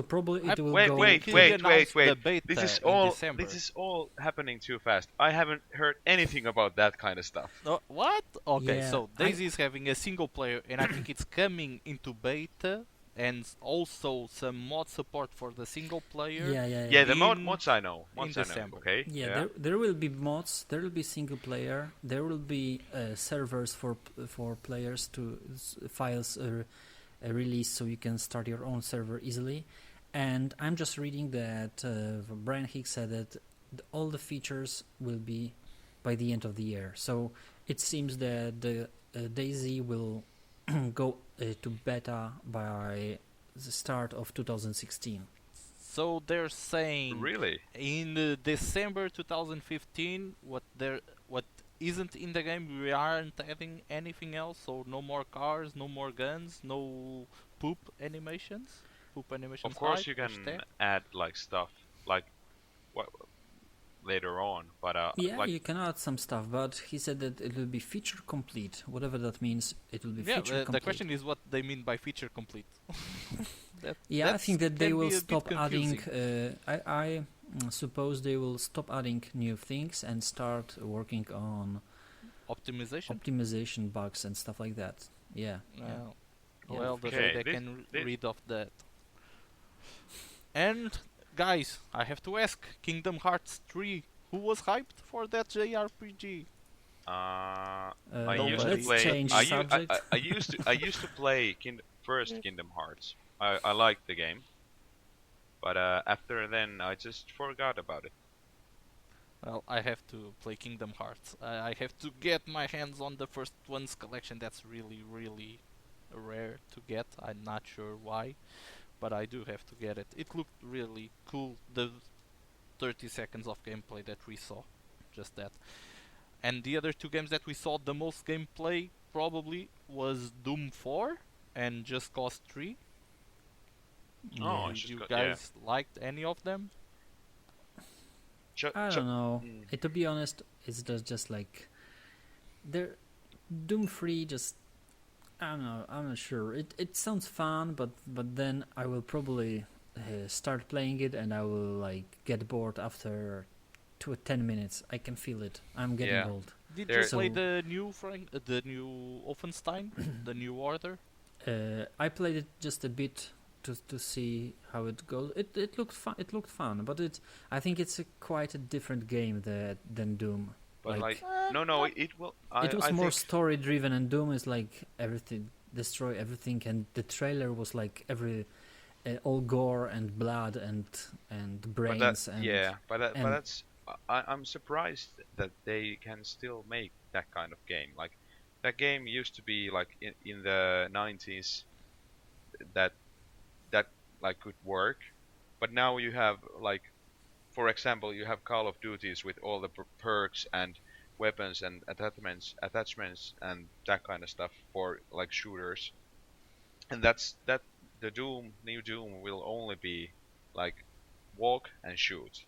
probably it will Wait, go. wait, He wait, announced wait, the wait. beta This is in all December. this is all happening too fast. I haven't heard anything about that kind of stuff. What? Okay, Yeah, so DayZ is having a single player, and I think it's coming into beta, and also some mod support for the single player. Yeah, the In- mods I know. Mods I know. December. Okay. Yeah, there will be mods. There will be single player. There will be servers for players to files release, so you can start your own server easily. And I'm just reading that Brian Hicks said that all the features will be by the end of the year. So it seems that the DayZ will go to beta by the start of 2016. So they're saying Really? in December 2015, what isn't in the game, we aren't adding anything else. So no more cars, no more guns, no poop animations. Poop animations. Of course hype, you can hashtag. add like stuff like what later on, but Yeah, like you can add some stuff, but he said that it will be feature complete. Whatever that means, it will be Yeah, feature complete. the question is what they mean by feature complete. Yeah, I think that they can will be a bit stop adding. confusing. I suppose they will stop adding new things and start working on optimization bugs and stuff like that. Yeah. Oh. Yeah. Well, the Okay, they this- can this- read off that. And guys, I have to ask, Kingdom Hearts 3, who was hyped for that JRPG? I No, used to let's play. change subject. I used to play first Kingdom Hearts. I liked the game, but after then I just forgot about it. Well, I have to play Kingdom Hearts. I have to get my hands on the first one's collection. That's really, really rare to get. I'm not sure why, but I do have to get it. It looked really cool. The 30 seconds of gameplay that we saw, just that. And the other two games that we saw the most gameplay probably was Doom 4 and Just Cause 3. Oh, Yeah. it's just You got- guys liked any of them? I don't know. Mm. To be honest, it's just like there. Doom 3 just. I don't know. I'm not sure. It sounds fun, but then I will probably start playing it and I will like get bored after 10 minutes. I can feel it. I'm getting Yeah. old. Did There- you play So- the new Wolfenstein, the new Order? I played it just a bit to see how it goes. It looked fun. It looked fun, but I think it's quite a different game than Doom. But like- no, it will. It was I more think, story driven, and Doom is like everything, destroy everything, and the trailer was like all gore and blood and but brains that, and yeah, but and- that's. I'm surprised that they can still make that kind of game. Like that game used to be like in the 90s that like could work, but now you have like, for example, you have Call of Duties with all the perks and weapons and attachments and that kind of stuff for like shooters, and that the new Doom will only be like walk and shoot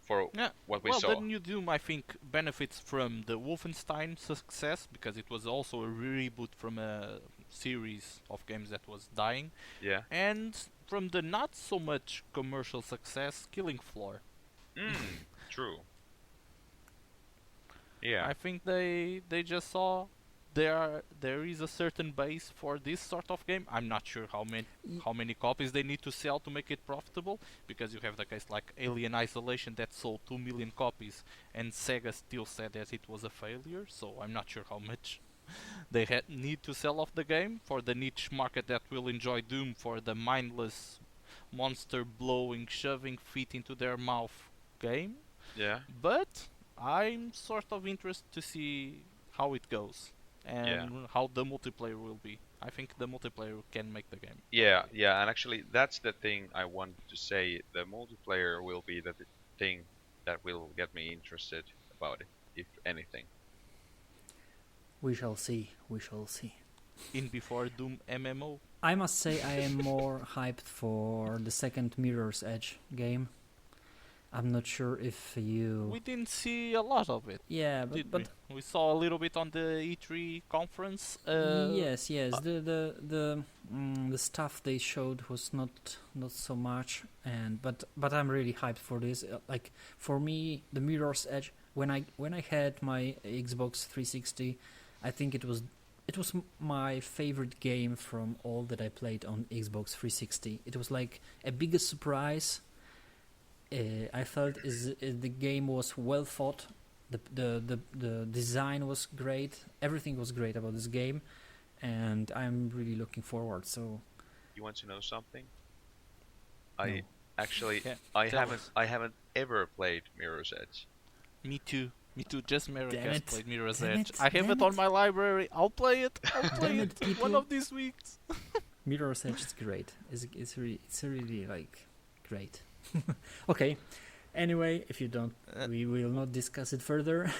for Yeah. what we Well, saw. the new Doom, I think, benefits from the Wolfenstein success because it was also a reboot from a series of games that was dying, Yeah. and from the not so much commercial success, Killing Floor. True. Yeah. I think they just saw there is a certain base for this sort of game. I'm not sure how many copies they need to sell to make it profitable, because you have the case like Alien Isolation that sold 2 million copies and Sega still said that it was a failure, so I'm not sure how much they need to sell off the game for the niche market that will enjoy Doom for the mindless monster blowing, shoving feet into their mouth game. Yeah. But I'm sort of interested to see how it goes and how the multiplayer will be. I think the multiplayer can make the game. Yeah, and actually that's the thing I wanted to say. The multiplayer will be the thing that will get me interested about it, if anything. we shall see. We shall see. In before Doom MMO. I must say I am more hyped for the second Mirror's Edge game. I'm not sure if you. We didn't see a lot of it, Yeah, did but we? We saw a little bit on the E3 conference. yes. The stuff they showed was not so much, and but I'm really hyped for this. Like for me, the Mirror's Edge. When I had my Xbox 360, I think it was my favorite game from all that I played on Xbox 360. It was like a biggest surprise. I felt the game was well thought. The design was great. Everything was great about this game, and I'm really looking forward. So You want to know something? No. I actually Yeah, I tell haven't us. I haven't ever played Mirror's Edge. Me too. Just Merrick Damn has it. played Mirror's Damn Edge. it. I have Damn it on it. my library. I'll play it. I'll play Damn it. it, people. One of these weeks. Mirror's Edge is great. It's really like great. Okay. Anyway, if you don't, we will not discuss it further.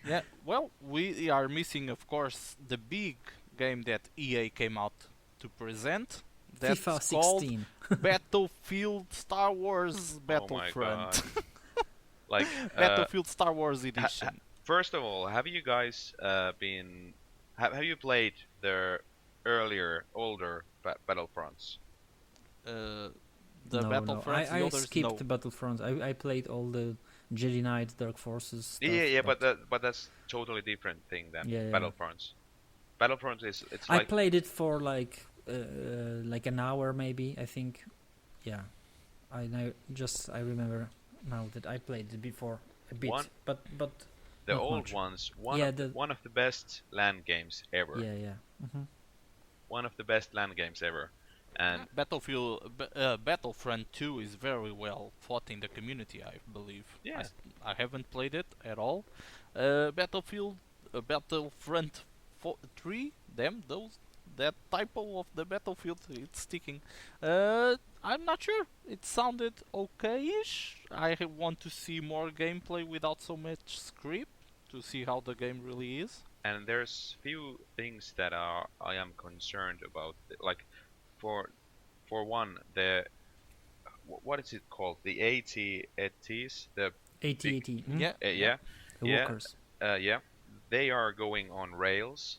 Yeah. Well, we are missing, of course, the big game that EA came out to present. That's FIFA called 16. Battlefield Star Wars Oh Battlefront. my god. Like Battlefield Star Wars Edition. first of all, have you guys been have you played the older Battlefronts? The No. Battlefronts, the I others, skipped no. the Battlefront. I played all the Jedi Knight, Dark Forces stuff. Yeah, but that's totally different thing than Yeah, yeah. Battlefronts. Battlefront it's I like played it for like an hour maybe. I think. Yeah, I remember now that I played it before a bit, One- but the not old much. ones. Yeah, One of the best LAN games ever. yeah. Mm-hmm. One of the best LAN games ever. And Battlefront 2 is very well fought in the community, I believe. yeah, I haven't played it at all. Battlefront 3, that typo of the Battlefield, it's sticking. I'm not sure. It sounded okay-ish. Want to see more gameplay without so much script to see how the game really is. and there's few things that I am concerned about. Like for one, what is it called? The AT-ATs, the 8080. Yeah, yeah, The yeah, walkers. yeah. They are going on rails,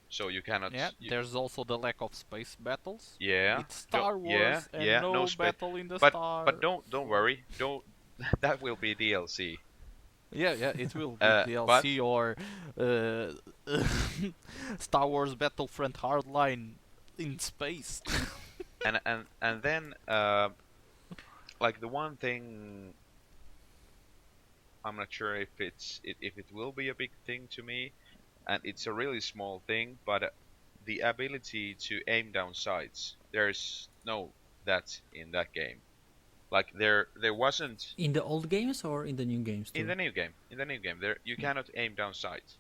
so you cannot. yeah. There's also the lack of space battles. Yeah. It's Star Wars Yeah, and yeah, no no spa- battle in the But Star. but don't worry. Don't that will be DLC. Yeah, it will be But DLC or Star Wars Battlefront Hardline in space. and then like the one thing I'm not sure if it will be a big thing to me, and it's a really small thing, but the ability to aim down sights. There's no that in that game. Like there wasn't In the old games or in the new games too? in the new game. In the new game, there you cannot aim down sights.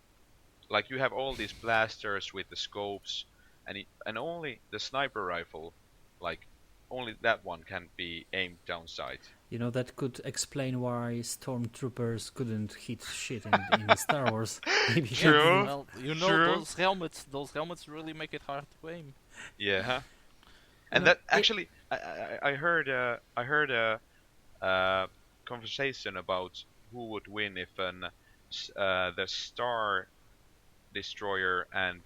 Like you have all these blasters with the scopes, and only the sniper rifle, like only that one can be aimed down sight. You know, that could explain why stormtroopers couldn't hit shit in Star Wars. Maybe True. Well, True. those helmets really make it hard to aim. Yeah, and No, that actually, I heard a conversation about who would win if the Star Destroyer and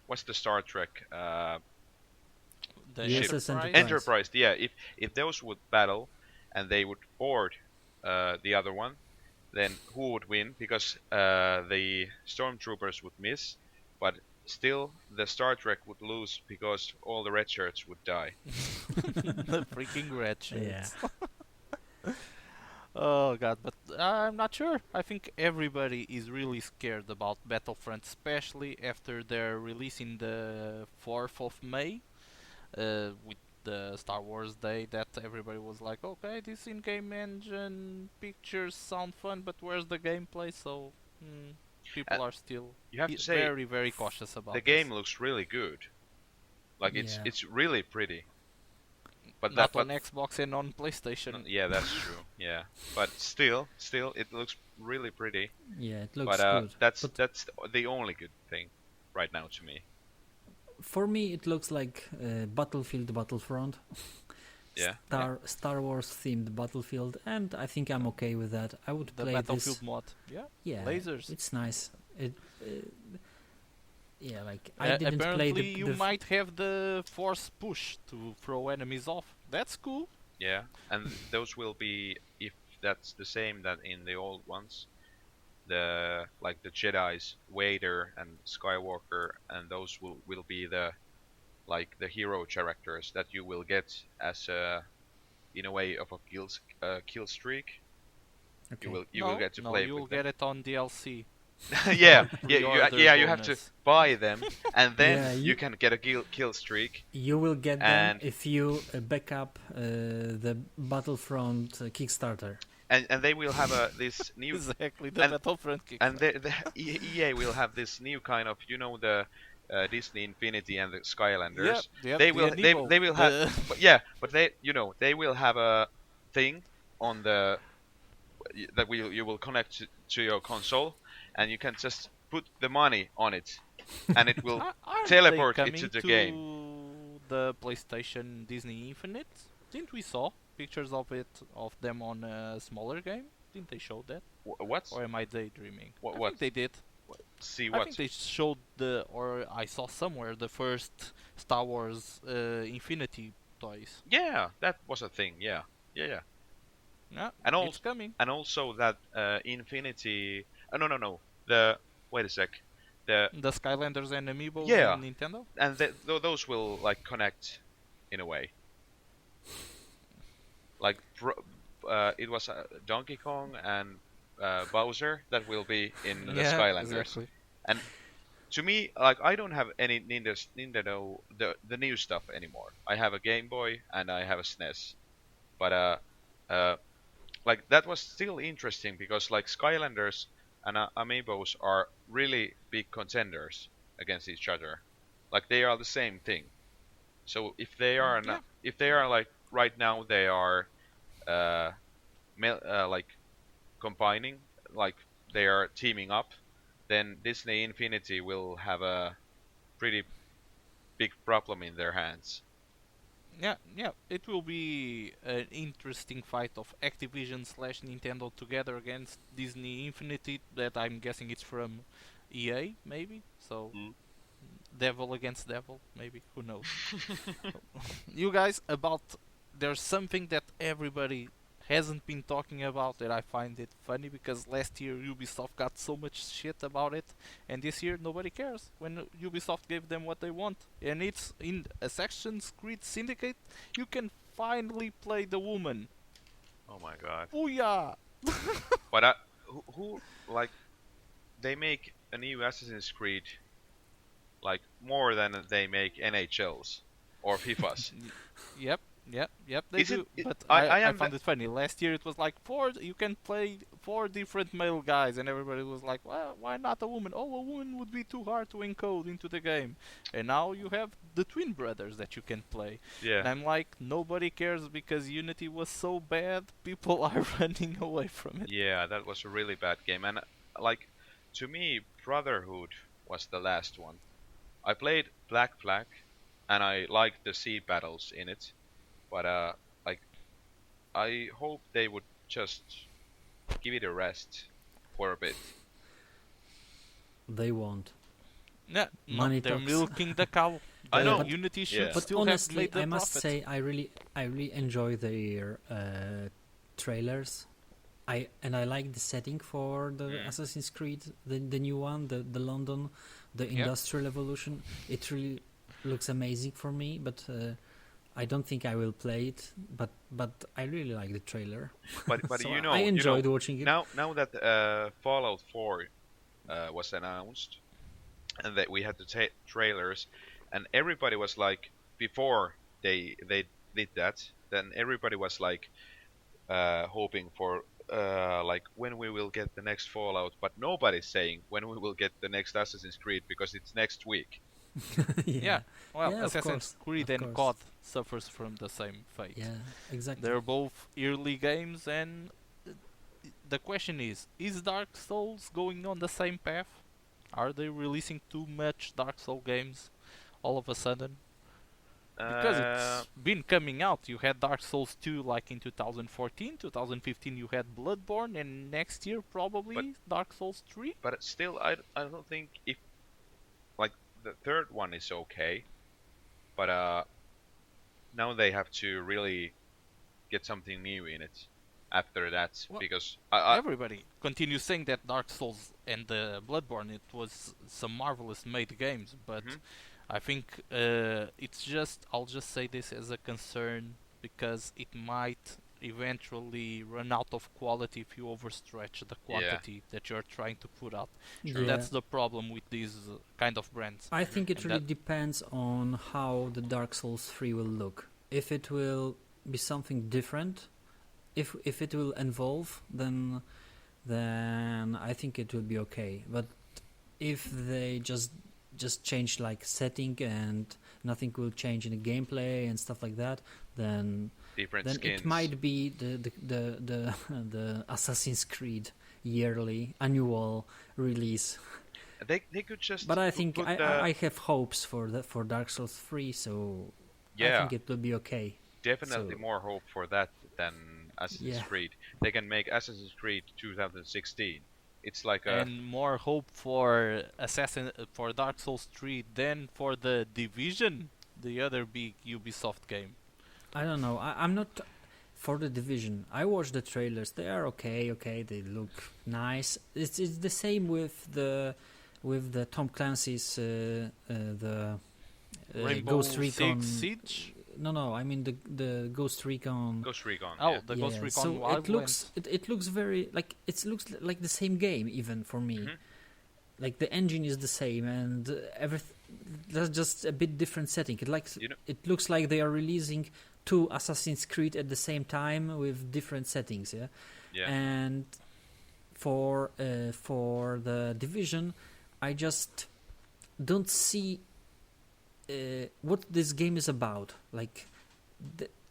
what's the Star Trek The USS Enterprise. Enterprise? Yeah, if those would battle and they would board the other one, then who would win? Because the stormtroopers would miss, but still the Star Trek would lose because all the red shirts would die. The freaking red shirts. Yeah. Oh god, but I'm not sure. I think everybody is really scared about Battlefront, especially after their release in the 4th of May, with the Star Wars Day. That everybody was like, okay, this in-game engine pictures sound fun, but where's the gameplay? So people are still You have to say very, very cautious about the this. game looks really good. Like Yeah. it's really pretty. But Not on Xbox and on PlayStation. yeah, that's true. Yeah, but still, it looks really pretty. Yeah, it looks But good. that's But the only good thing right now to me. for me, it looks like Battlefield Battlefront. Yeah. Star Wars themed Battlefield, and I think I'm okay with that. I would The play Battlefield this. mod. Yeah. Yeah, lasers. It's nice. Yeah, like I didn't play apparently the. you might have the force push to throw enemies off. That's cool. Yeah, and those will be, if that's the same that in the old ones, the Jedi's, Vader and Skywalker, and those will be the hero characters that you will get as in a way of a kill streak. Okay. You will get to no, play you will with them. get it on DLC. yeah, Pre-order you have to bonus. buy them, and then Yeah, you can get a kill streak. You will get them And- if you back up the Battlefront Kickstarter. And they will have this new Exactly, the and- Battlefront kick. and the EA will have this new kind of, the Disney Infinity and the Skylanders. Yep, They the will Amiibo, they will the- have but they will have a thing on the that you will connect to your console, and you can just put the money on it, and it will Aren't teleport they it coming to the to game. the PlayStation Disney Infinite? Didn't we saw pictures of them on a smaller game? Didn't they show that? What? Or am I daydreaming? What? I What? think they did. See I what? think they showed or I saw somewhere the first Star Wars Infinity toys. Yeah, that was a thing. Yeah. Yeah, And it's coming. And also that Infinity. No. Wait a sec. The The Skylanders and Amiibo Yeah. on Nintendo. and those will connect in a way. It was Donkey Kong and Bowser that will be in the Skylanders. Exactly. to me, like I don't have any Nintendo the new stuff anymore. I have a Game Boy and I have a SNES, but uh, like that was still interesting because like Skylanders and Amiibos are really big contenders against each other. Like they are the same thing. So Yeah. if they are like right now they are uh, like combining, like they are teaming up, then Disney Infinity will have a pretty big problem in their hands. Yeah, yeah, it will be an interesting fight of Activision slash Nintendo together against Disney Infinity. That I'm guessing it's from EA, maybe. So Mm. devil against devil, maybe. Who knows? You guys, about there's something that everybody hasn't been talking about that I find it funny because last year Ubisoft got so much shit about it, and this year nobody cares when Ubisoft gave them what they want, and it's in Assassin's Creed Syndicate. You can finally play the woman. Oh my god! Booyah! But who like they make a new Assassin's Creed like more than they make NHLs or FIFAs. Yep, yep, they Isn't do. it, But I I am found it funny. Last year it was like you can play four different male guys, and everybody was like, well, why not a woman? Oh, a woman would be too hard to encode into the game. And now you have the twin brothers that you can play. And yeah. I'm like, nobody cares because Unity was so bad, people are running away from it. Yeah, that was a really bad game. And like to me, Brotherhood was the last one. I played Black Flag, and I liked the sea battles in it. But like I hope they would just give it a rest for a bit. They won't. Yeah, no, Money they're talks. milking the cow. I The know. Unity should Yeah. But still have honestly, made the I must profit. say, I really enjoy their trailers. I like the setting for the Mm. Assassin's Creed, the new one, the London, the Yeah. Industrial Evolution. It really looks amazing for me, but I don't think I will play it. But I really like the trailer. But So you know, I enjoyed you know, watching it. now that Fallout 4 was announced and that we had the trailers, and everybody was like, before they did that, then everybody was like hoping for like when we will get the next Fallout, but nobody's saying when we will get the next Assassin's Creed because it's next week. Yeah, well, Yeah, of Assassin's course, Creed of and course. COD suffers from the same fate. Yeah, exactly. They're both early games, and the question is Dark Souls going on the same path? Are they releasing too much Dark Souls games all of a sudden? Because Uh, it's been coming out. You had Dark Souls 2 like in 2014, 2015 you had Bloodborne, and next year probably Dark Souls 3? but still, I don't think if like the third one is okay, but now they have to really get something new in it after that Well, because Everybody continues saying that Dark Souls and Bloodborne it was some marvelous made games, but Mhm. I think it's just I'll just say this as a concern because it might eventually run out of quality if you overstretch the quantity that you're trying to put out. Yeah. That's the problem with these kind of brands. I think it And really that- depends on how the Dark Souls 3 will look. If it will be something different, if it will evolve, then I think it will be okay. But if they just change like setting and nothing will change in the gameplay and stuff like that, then different skins. it might be the Assassin's Creed yearly annual release. They could just. But I think put I have hopes for Dark Souls 3, so I yeah, think it will be okay. definitely so- more hope for that than Assassin's Yeah. Creed. They can make Assassin's Creed 2016. It's like a and more hope for for Dark Souls 3 than for the Division, the other big Ubisoft game. I don't know. I'm not for the Division. I watched the trailers. They are okay. They look nice. It's the same with the Tom Clancy's the Rainbow Ghost Recon. Six Siege. No. I mean the Ghost Recon. Ghost Recon. Oh, yeah. the Ghost Recon so Wildlands. it looks very like it looks like the same game even for me. Mhm. like the engine is the same and everything. That's just a bit different setting. It looks like they are releasing 2 Assassin's Creed at the same time with different settings. Yeah. Yeah. And for the Division, I just don't see what this game is about. Like,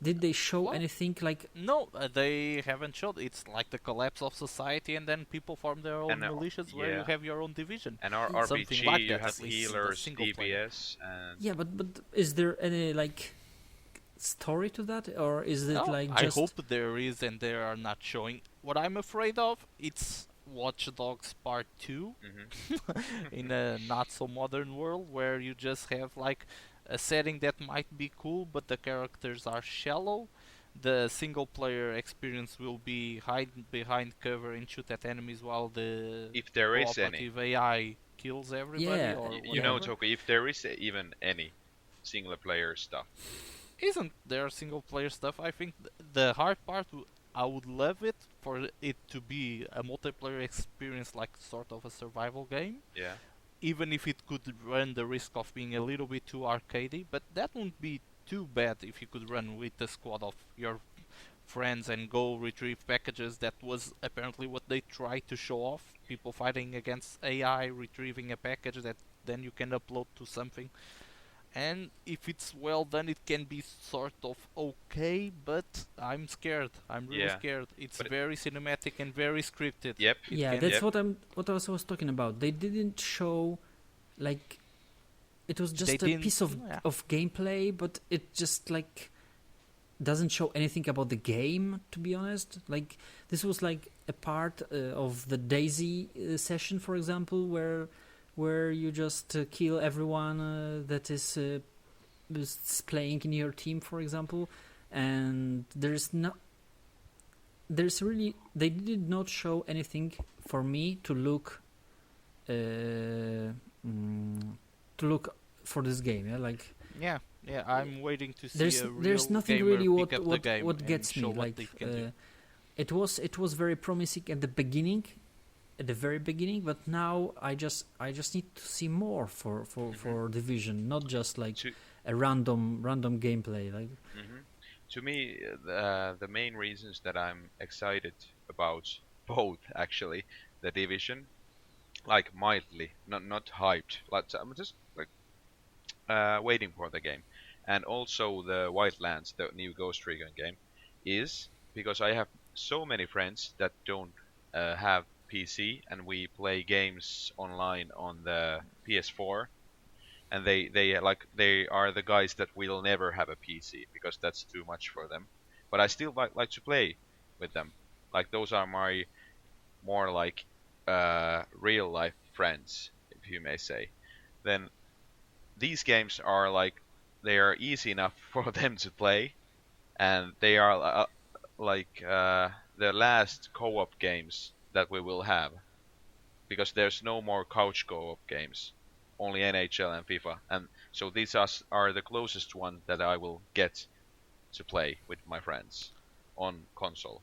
did they show Well, anything? Like, No, they haven't showed. It's like the collapse of society, and then people form their own And militias where you yeah. have your own division. And our Something RPG, like you that, have at least in the healers, single player. DPS, and yeah, but is there any like story to that, or is it No, like I just? hope there is, and they are not showing. What I'm afraid of, it's Watch Dogs Part 2 in a not so modern world where you just have like a setting that might be cool, but the characters are shallow. The single player experience will be hide behind cover and shoot at enemies while the if there is any. cooperative AI kills everybody Yeah, or You know, whatever. Toki, if there is even any single player stuff. Isn't there single player stuff? I think the hard part, I would love it for it to be a multiplayer experience, like sort of a survival game, Yeah. even if it could run the risk of being a little bit too arcadey, but that wouldn't be too bad if you could run with a squad of your friends and go retrieve packages. That was apparently what they tried to show off, people fighting against AI, retrieving a package that then you can upload to something. And if it's well done, it can be sort of okay, but I'm scared. I'm really Yeah. scared. It's But very cinematic and very scripted. Yep. It Yeah, can- that's Yep. what I was talking about. They didn't show like it was just They a didn't- piece of yeah. gameplay, but it just like doesn't show anything about the game. To be honest, like this was like a part of the Daisy session, for example, where you just kill everyone that is playing in your team, for example, and there's really they did not show anything for me to look for this game. Yeah, like Yeah, I'm waiting to see there's a real there's nothing gamer really pick up the game what and gets me. show what Like they can do. it was very promising at the beginning, at the very beginning, but now I just need to see more for Division, not just like To- a random gameplay. Like To me, the main reasons that I'm excited about both actually the Division, like mildly, not hyped. Like I'm just like waiting for the game, and also the Wildlands, the new Ghost Recon game, is because I have so many friends that don't have PC, and we play games online on the PS4, and they are the guys that will never have a PC because that's too much for them. But I still like to play with them. Like those are my more like real life friends, if you may say. Then these games are like they are easy enough for them to play, and they are the last co-op games that we will have, because there's no more couch co-op games, only NHL and FIFA, and so these are the closest one that I will get to play with my friends on console.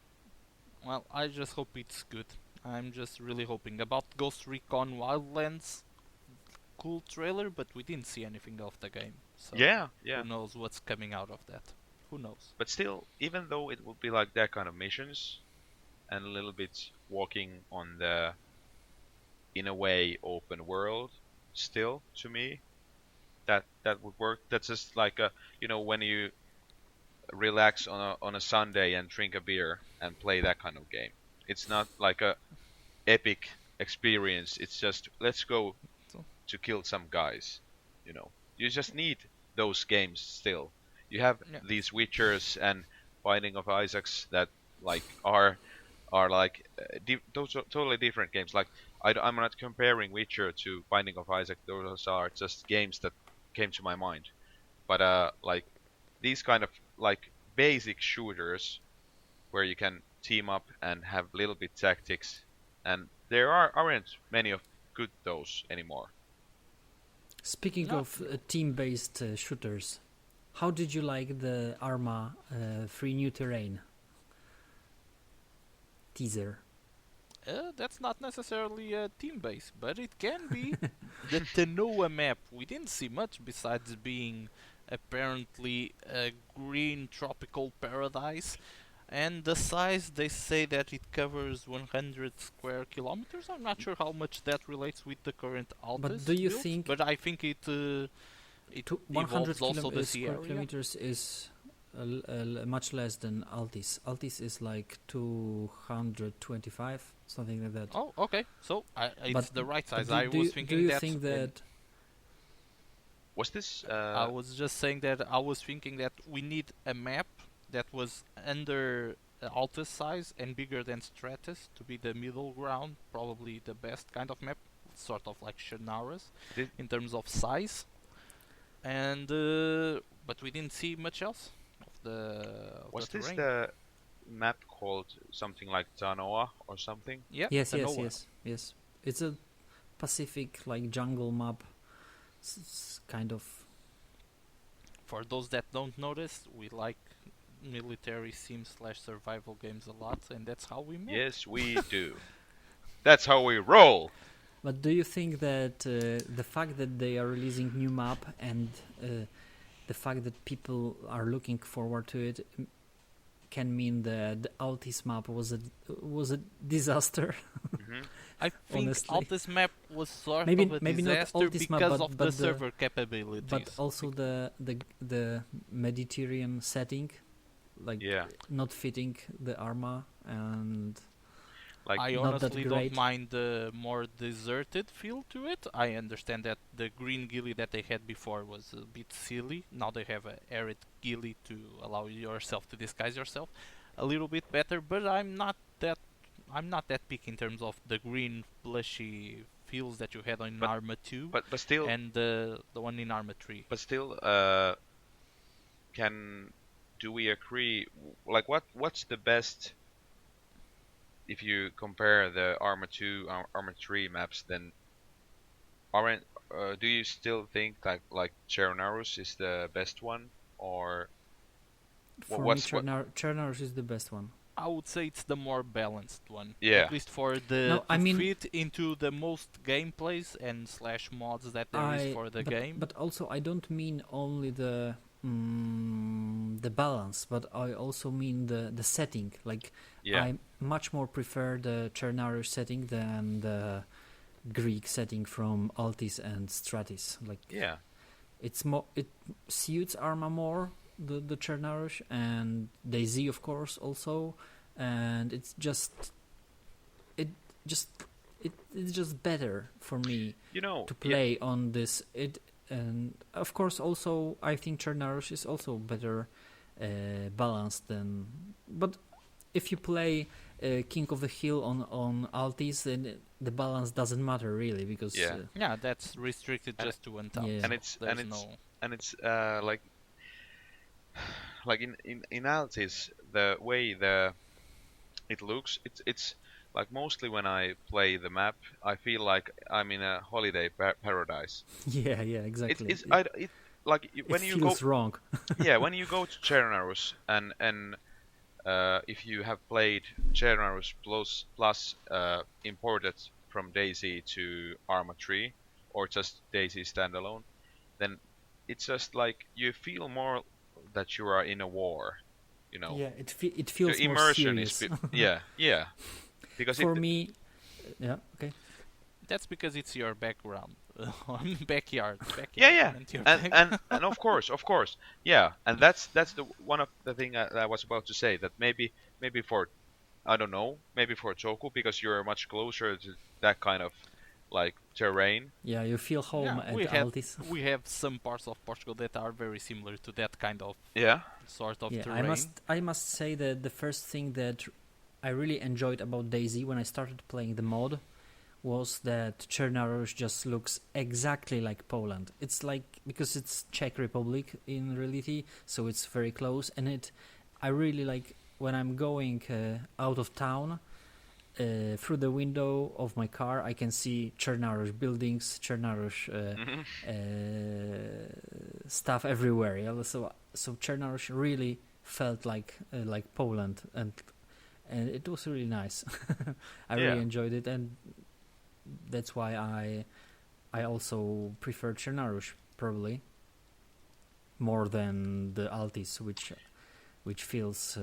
Well, I just hope it's good. I'm just really hoping. About Ghost Recon Wildlands, cool trailer, but we didn't see anything of the game. So Yeah. who knows what's coming out of that? Who knows? But still, even though it will be like that kind of missions, and a little bit walking on the, in a way, open world, still to me, that would work. That's just like when you relax on a Sunday and drink a beer and play that kind of game. It's not like a epic experience. It's just let's go to kill some guys. You just need those games still. You have Yeah. these Witchers and Binding of Isaacs that like are like those are totally different games. Like I'm not comparing Witcher to Binding of Isaac. Those are just games that came to my mind. But like these kind of like basic shooters where you can team up and have little bit tactics, and there aren't many of good those anymore. speaking No. of team-based shooters, how did you like the Arma free new terrain teaser? That's not necessarily a team base, but it can be. The Tanoa map, we didn't see much besides being apparently a green tropical paradise. And the size, they say that it covers 100 square kilometers. I'm not sure how much that relates with the current But Altus do you build, think but I think it to 100 involves also the sea square area. kilometers is much less than Altis. Altis is like 225, something like that. Oh, okay. So it's But- the right size. But I was do thinking you that. think that Was this? I was just saying that I was thinking that we need a map that was under Altus size and bigger than Stratus to be the middle ground, probably the best kind of map, sort of like Shannara's Did- in terms of size. And but we didn't see much else of Was the this terrain. the map called something like Tanoa or something? Yeah, yes, the yes, Noah. yes. It's a Pacific like jungle map, kind of. For those that don't notice, we like military sim / survival games a lot, and that's how we met. Yes, we do. That's how we roll. But do you think that the fact that they are releasing new map and the fact that people are looking forward to it can mean that the Altis map was a disaster? Mhm. I think Honestly. Altus map was sort Maybe- of a maybe not disaster Altus map, because but- of but the the- server capabilities. But also the Mediterranean setting, like Yeah. not fitting the Arma, and Like I not that honestly great. don't mind the more deserted feel to it. I understand that the green ghillie that they had before was a bit silly. Now they have a arid ghillie to allow yourself to disguise yourself a little bit better. But I'm not that picky in terms of the green plushy feels that you had in But- Arma 2 but still, and the one in Arma 3. but still, do we agree? Like, what's the best if you compare the Arma 2, Arma 3 maps? Then, aren't do you still think like Chernarus is the best one, or for me, what's what? Chernarus is the best one. I would say it's the more balanced one. Yeah. At least for the No, to I mean- fit into the most gameplays and / mods that there is for the but, game. But also, I don't mean only the balance, but I also mean the setting. Like, Yeah. I much more prefer the Chernarus setting than the Greek setting from Altis and Stratis. Like, Yeah. it's more, it suits Arma more, the Chernarus, and DayZ of course also, and it's just better for me You know. to play on this. And of course also I think Chernarus is also better balanced than. But if you play King of the Hill on Altis, then the balance doesn't matter really, because Yeah. Yeah, that's restricted And- just to one town. Yeah. so And it's- there's and it's- no. and it's like in Altis, the way it looks, it's like mostly when I play the map, I feel like I'm in a holiday paradise. yeah, exactly. It's like when it you feels go wrong. yeah, when you go to Chernarus and if you have played Chernarus plus imported from DayZ to Arma 3 or just DayZ standalone, then it's just like you feel more that you are in a war, you know. Yeah, it feels The more immersion serious. is yeah. Because For me, yeah, okay. That's because it's your background, backyard. Yeah. and your And of course, yeah, and that's the one of the thing that I was about to say, that maybe for, I don't know, maybe for Choku, because you're much closer to that kind of like terrain. Yeah, you feel home Yeah, at we have Altis. we have some parts of Portugal that are very similar to that kind of Yeah, sort of Yeah, terrain. I must say that the first thing that I really enjoyed about DayZ when I started playing the mod was that Chernarus just looks exactly like Poland. It's like, because it's Czech Republic in reality, so it's very close, and I really like when I'm going out of town. Through the window of my car, I can see Chernarus buildings, Chernarus stuff everywhere. Yeah? So Chernarus really felt like Poland, and it was really nice. I Yeah. really enjoyed it, and that's why I also prefer Chernarush probably more than the Altis, which feels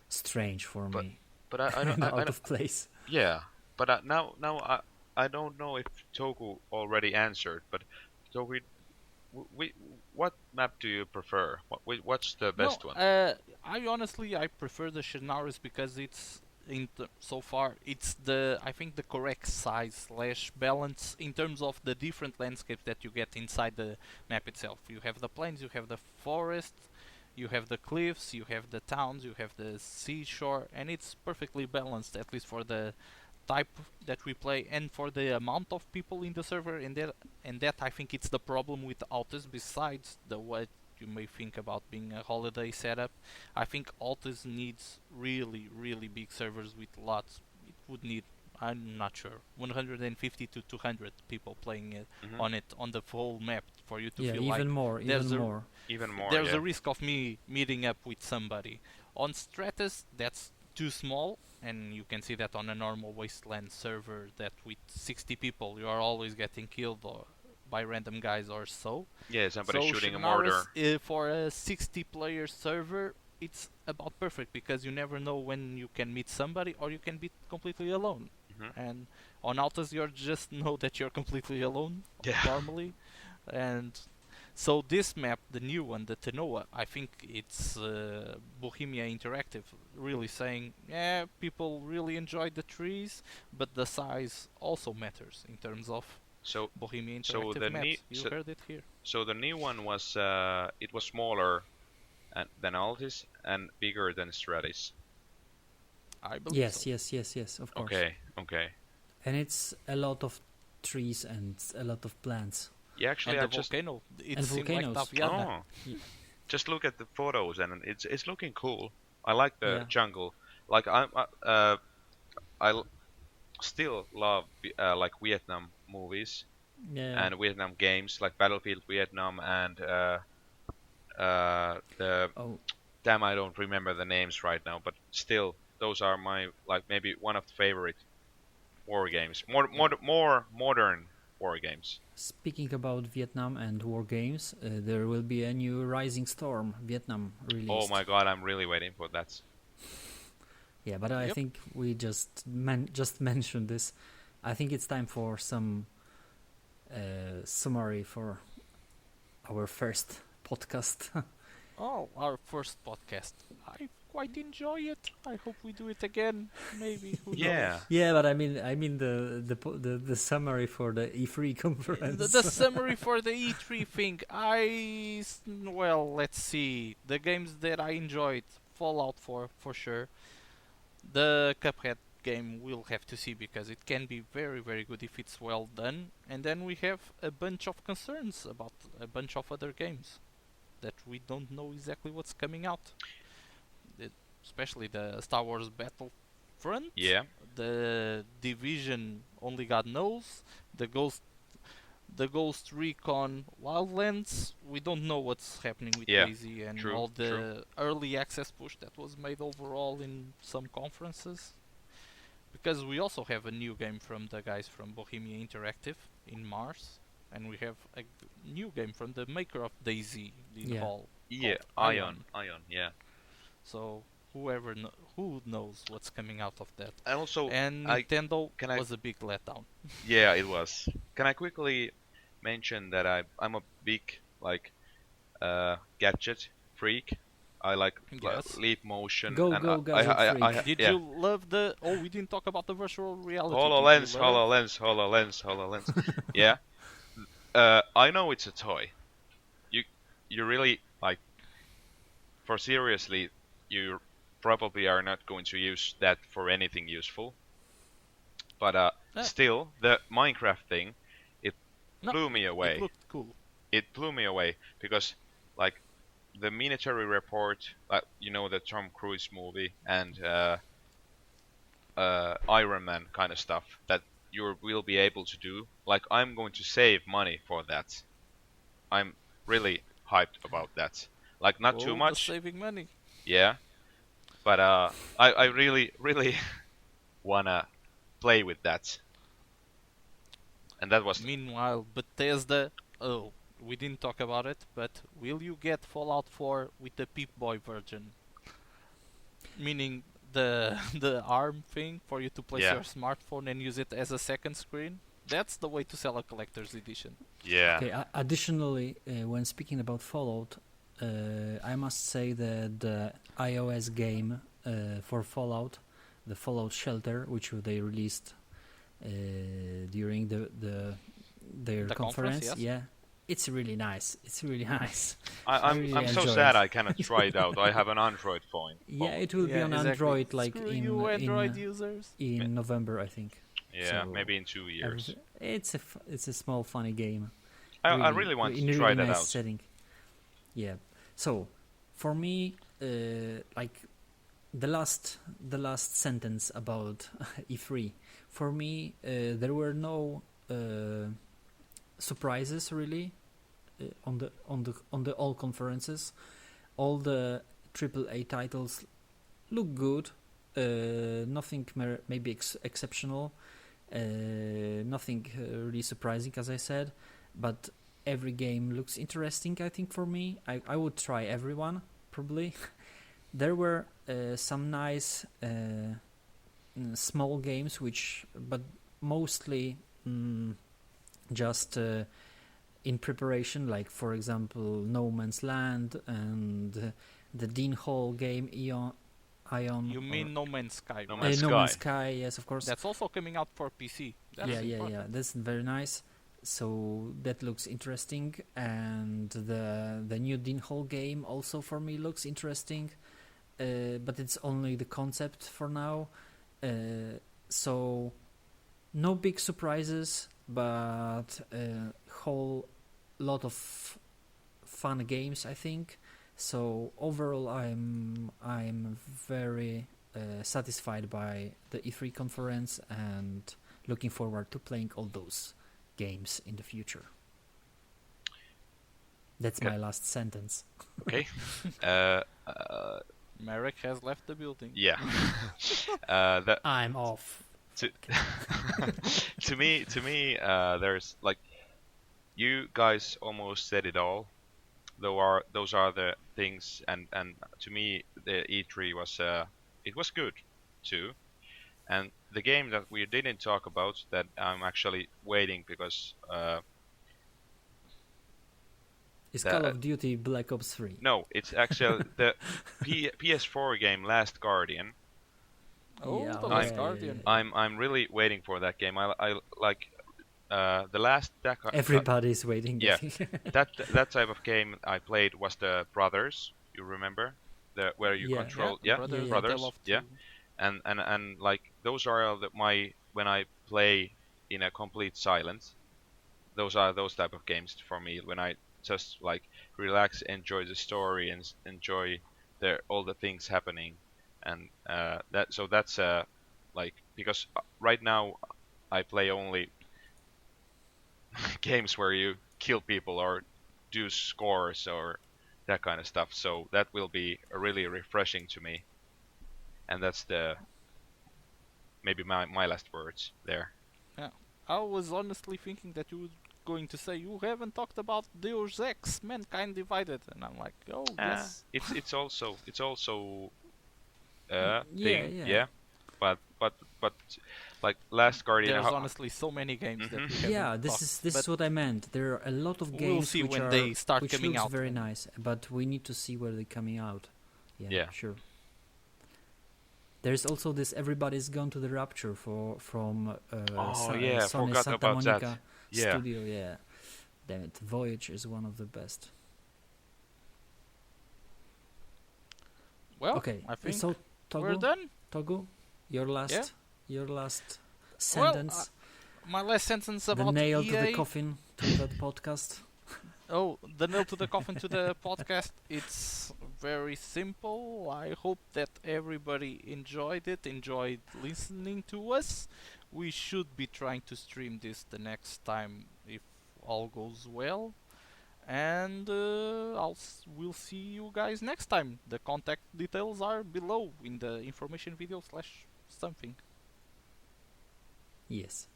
strange for But me but I and don't, out of place. yeah. But now I don't know if Toku already answered. But Toku, what map do you prefer? What's the No, best one? I prefer the Shinaris because it's so far it's I think the correct size slash balance in terms of the different landscapes that you get inside the map itself. You have the plains, you have the forest, you have the cliffs, you have the towns, you have the seashore, and it's perfectly balanced, at least for the type that we play and for the amount of people in the server. And that I think it's the problem with Altus. Besides the what you may think about being a holiday setup, I think Altus needs really big servers with lots. It would need, I'm not sure, 150 to 200 people playing it Hmm. on it on the full map for you to Yeah, feel even like more, there's even a more. Even more, there's yeah. a risk of me meeting up with somebody. On Stratus, that's too small, and you can see that on a normal wasteland server that with 60 people you are always getting killed by random guys or so. Yeah, somebody So shooting a mortar. Shignaris, for a 60-player server, it's about perfect because you never know when you can meet somebody or you can be completely alone. Hmm. And on Altas, you just know that you're completely alone Yeah. normally. And so this map, the new one, the Tenoa, I think it's Bohemia Interactive really saying, yeah, people really enjoyed the trees, but the size also matters in terms of So Bohemia so Interactive maps. You heard it here. the new one was it was smaller than Altis and bigger than Stratis. I believe Yes, so. yes, of course. Okay. And it's a lot of trees and a lot of plants. Yeah, actually, And I the just volcano, it And seemed like volcanoes. Taviada. oh, Ye- just look at the photos and it's looking cool. I like the Yeah. jungle. Like I still love like Vietnam movies Yeah. and Vietnam games like Battlefield Vietnam and the Oh, damn I don't remember the names right now, but still those are my like maybe one of the favorite war games. More modern war games. speaking about Vietnam and war games, there will be a new Rising Storm Vietnam released. Oh my god, I'm really waiting for that. Yeah, but I Yep. think we just mentioned this. I think it's time for some summary for our first podcast. Oh, our first podcast. I quite enjoy it. I hope we do it again. Maybe. Who Yeah. Yeah, but I mean the summary for the E3 knows? conference. The summary for the E3 thing. Well, let's see. The games that I enjoyed, Fallout 4 for sure. The Cuphead game we'll have to see because it can be very good if it's well done. And then we have a bunch of concerns about a bunch of other games that we don't know exactly what's coming out. Especially the Star Wars Battlefront, Yeah. the Division, only God knows, the Ghost Recon Wildlands. We don't know what's happening with Yeah, DayZ and true, all the true. early access push that was made overall in some conferences. Because we also have a new game from the guys from Bohemia Interactive in Mars, and we have a new game from the maker of DayZ in Yeah. Hall. Yeah, called Ion, yeah. So who knows what's coming out of that? And also, And I Nintendo can I was a big letdown. yeah, it was. Can I quickly mention that I'm a big like gadget freak. I like Yes. leap motion Go, and go, gadget freak. Did yeah. you love the? Oh, we didn't talk about the virtual reality. HoloLens, Did you love- HoloLens. Yeah. I know it's a toy. You really like for seriously you probably are not going to use that for anything useful. But still the Minecraft thing it No, blew me away. It looked cool. It blew me away because like the military report, you know, the Tom Cruise movie and Iron Man kind of stuff that you will be able to do. Like I'm going to save money for that. I'm really hyped about that. Like not too Oh, the much, saving money. yeah, But I really wanna play with that, and that was Meanwhile, Bethesda, oh, we didn't talk about it, but will you get Fallout 4 with the Pip-Boy version? Meaning the the ARM thing for you to place yeah your smartphone and use it as a second screen? That's the way to sell a collector's edition. yeah Okay. Additionally, when speaking about Fallout, I must say that the iOS game for Fallout, the Fallout Shelter, which they released during their The conference, conference, yes. yeah, it's really nice. It's really nice. I'm really I'm so enjoy sad it. I cannot try it out. I have an Android phone. Yeah, it will be Yeah, on exactly. Android like Screw in you, Android in users. in November, I think. Yeah, So, maybe in 2 years. It's a small funny game. I really want in to a try really that nice out. setting. Yeah. So, for me, like the last sentence about E3. For me, there were no surprises really on the all conferences. All the AAA titles look good. Nothing maybe exceptional. Nothing really surprising, as I said, but every game looks interesting. I think for me, I would try everyone probably. There were some nice small games, but mostly just in preparation. Like for example, No Man's Land and the Dean Hall game, Ion. You mean No Man's Sky? No right? Man's No Sky. Man's Sky, yes, of course. That's also coming out for PC. That's Yeah. important. That's very nice. So that looks interesting, and the new Dean Hall game also for me looks interesting, but it's only the concept for now. So no big surprises, but a whole lot of fun games, I think. So overall, I'm very satisfied by the E3 conference and looking forward to playing all those games in the future. That's Okay. my last sentence. Okay. Marek has left the building. Yeah. That I'm off. to to me there's like you guys almost said it all. Those are the things, and to me the E3 was it was good too. And the game that we didn't talk about that I'm actually waiting because It's The- Call of Duty Black Ops 3. no, it's actually the PS4 game Last Guardian. Oh, Yeah, the Last Last Guardian. I'm really waiting for that game. I like the last Everybody's waiting. yeah. that type of game I played was the Brothers. You remember where you Yeah. control the brothers, yeah. Brothers, they love yeah. to- And like those are my when I play in a complete silence. Those are those type of games for me when I just like relax, enjoy the story, and enjoy all the things happening, and that's like because right now I play only games where you kill people or do scores or that kind of stuff. So that will be really refreshing to me, and that's maybe my last words there. I was honestly thinking that you were going to say you haven't talked about Deus Ex: Mankind Divided, and I'm like, oh yes. It's also Yeah, thing, yeah. but like Last Guardian. There's honestly so many games that we haven't Yeah, this talked, is but what I meant. There are a lot of we'll games see which when are they start which coming looks out. very nice, but we need to see where they're coming out. Yeah. Sure. There's also this Everybody's Gone to the Rapture from Sony forgot Santa about Monica that. Yeah. Studio. Yeah, damn it, Voyage is one of the best. Well, Okay, I think so we're Togu, done. Togu, your last Yeah. your last Well, sentence, My last sentence the about nail EA. to the coffin to that podcast. Oh, the nail to the coffin to the podcast. It's very simple. I hope that everybody enjoyed it, enjoyed listening to us. We should be trying to stream this the next time if all goes well. And we'll see you guys next time. The contact details are below in the information video / something. Yes.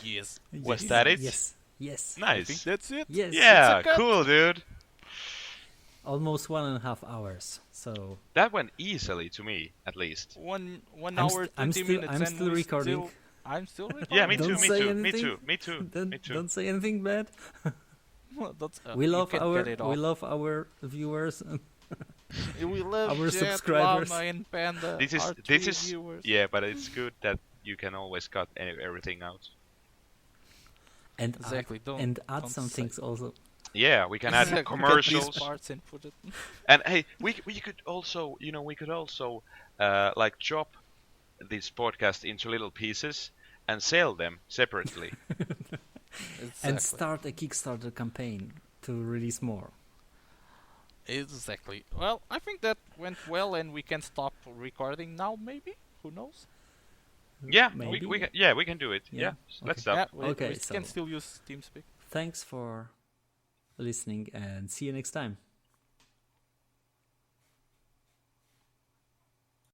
Yes. Was that it? Yes. Yes. I think Nice. that's it. Yes. Yeah, It's a cut. cool, dude. Almost 1.5 hours. So That went easily to me, at least. One I'm hour, st- I'm 20 still- minutes, I'm and still we recording. I'm still recording. Yeah, me too, Don't me say too, me anything. too, me too, don't, me too. don't say anything bad. That's, We you love can our get it off. our viewers. We love our Jet, subscribers. Llama, and Panda. This our is three viewers. yeah, but it's good that you can always cut everything out. and Exactly. add don't some say- things also. Yeah, we can add Exactly, cut commercials. these parts and put it. And hey, we could also, like chop this podcast into little pieces and sell them separately. And Exactly. start a Kickstarter campaign to release more. Exactly. Well, I think that went well, and we can stop recording now. Maybe. Who knows? Yeah, Maybe. we can do it. Yeah, Yeah, let's stop. Yeah, we Okay, can so- still use TeamSpeak. Thanks for listening and see you next time.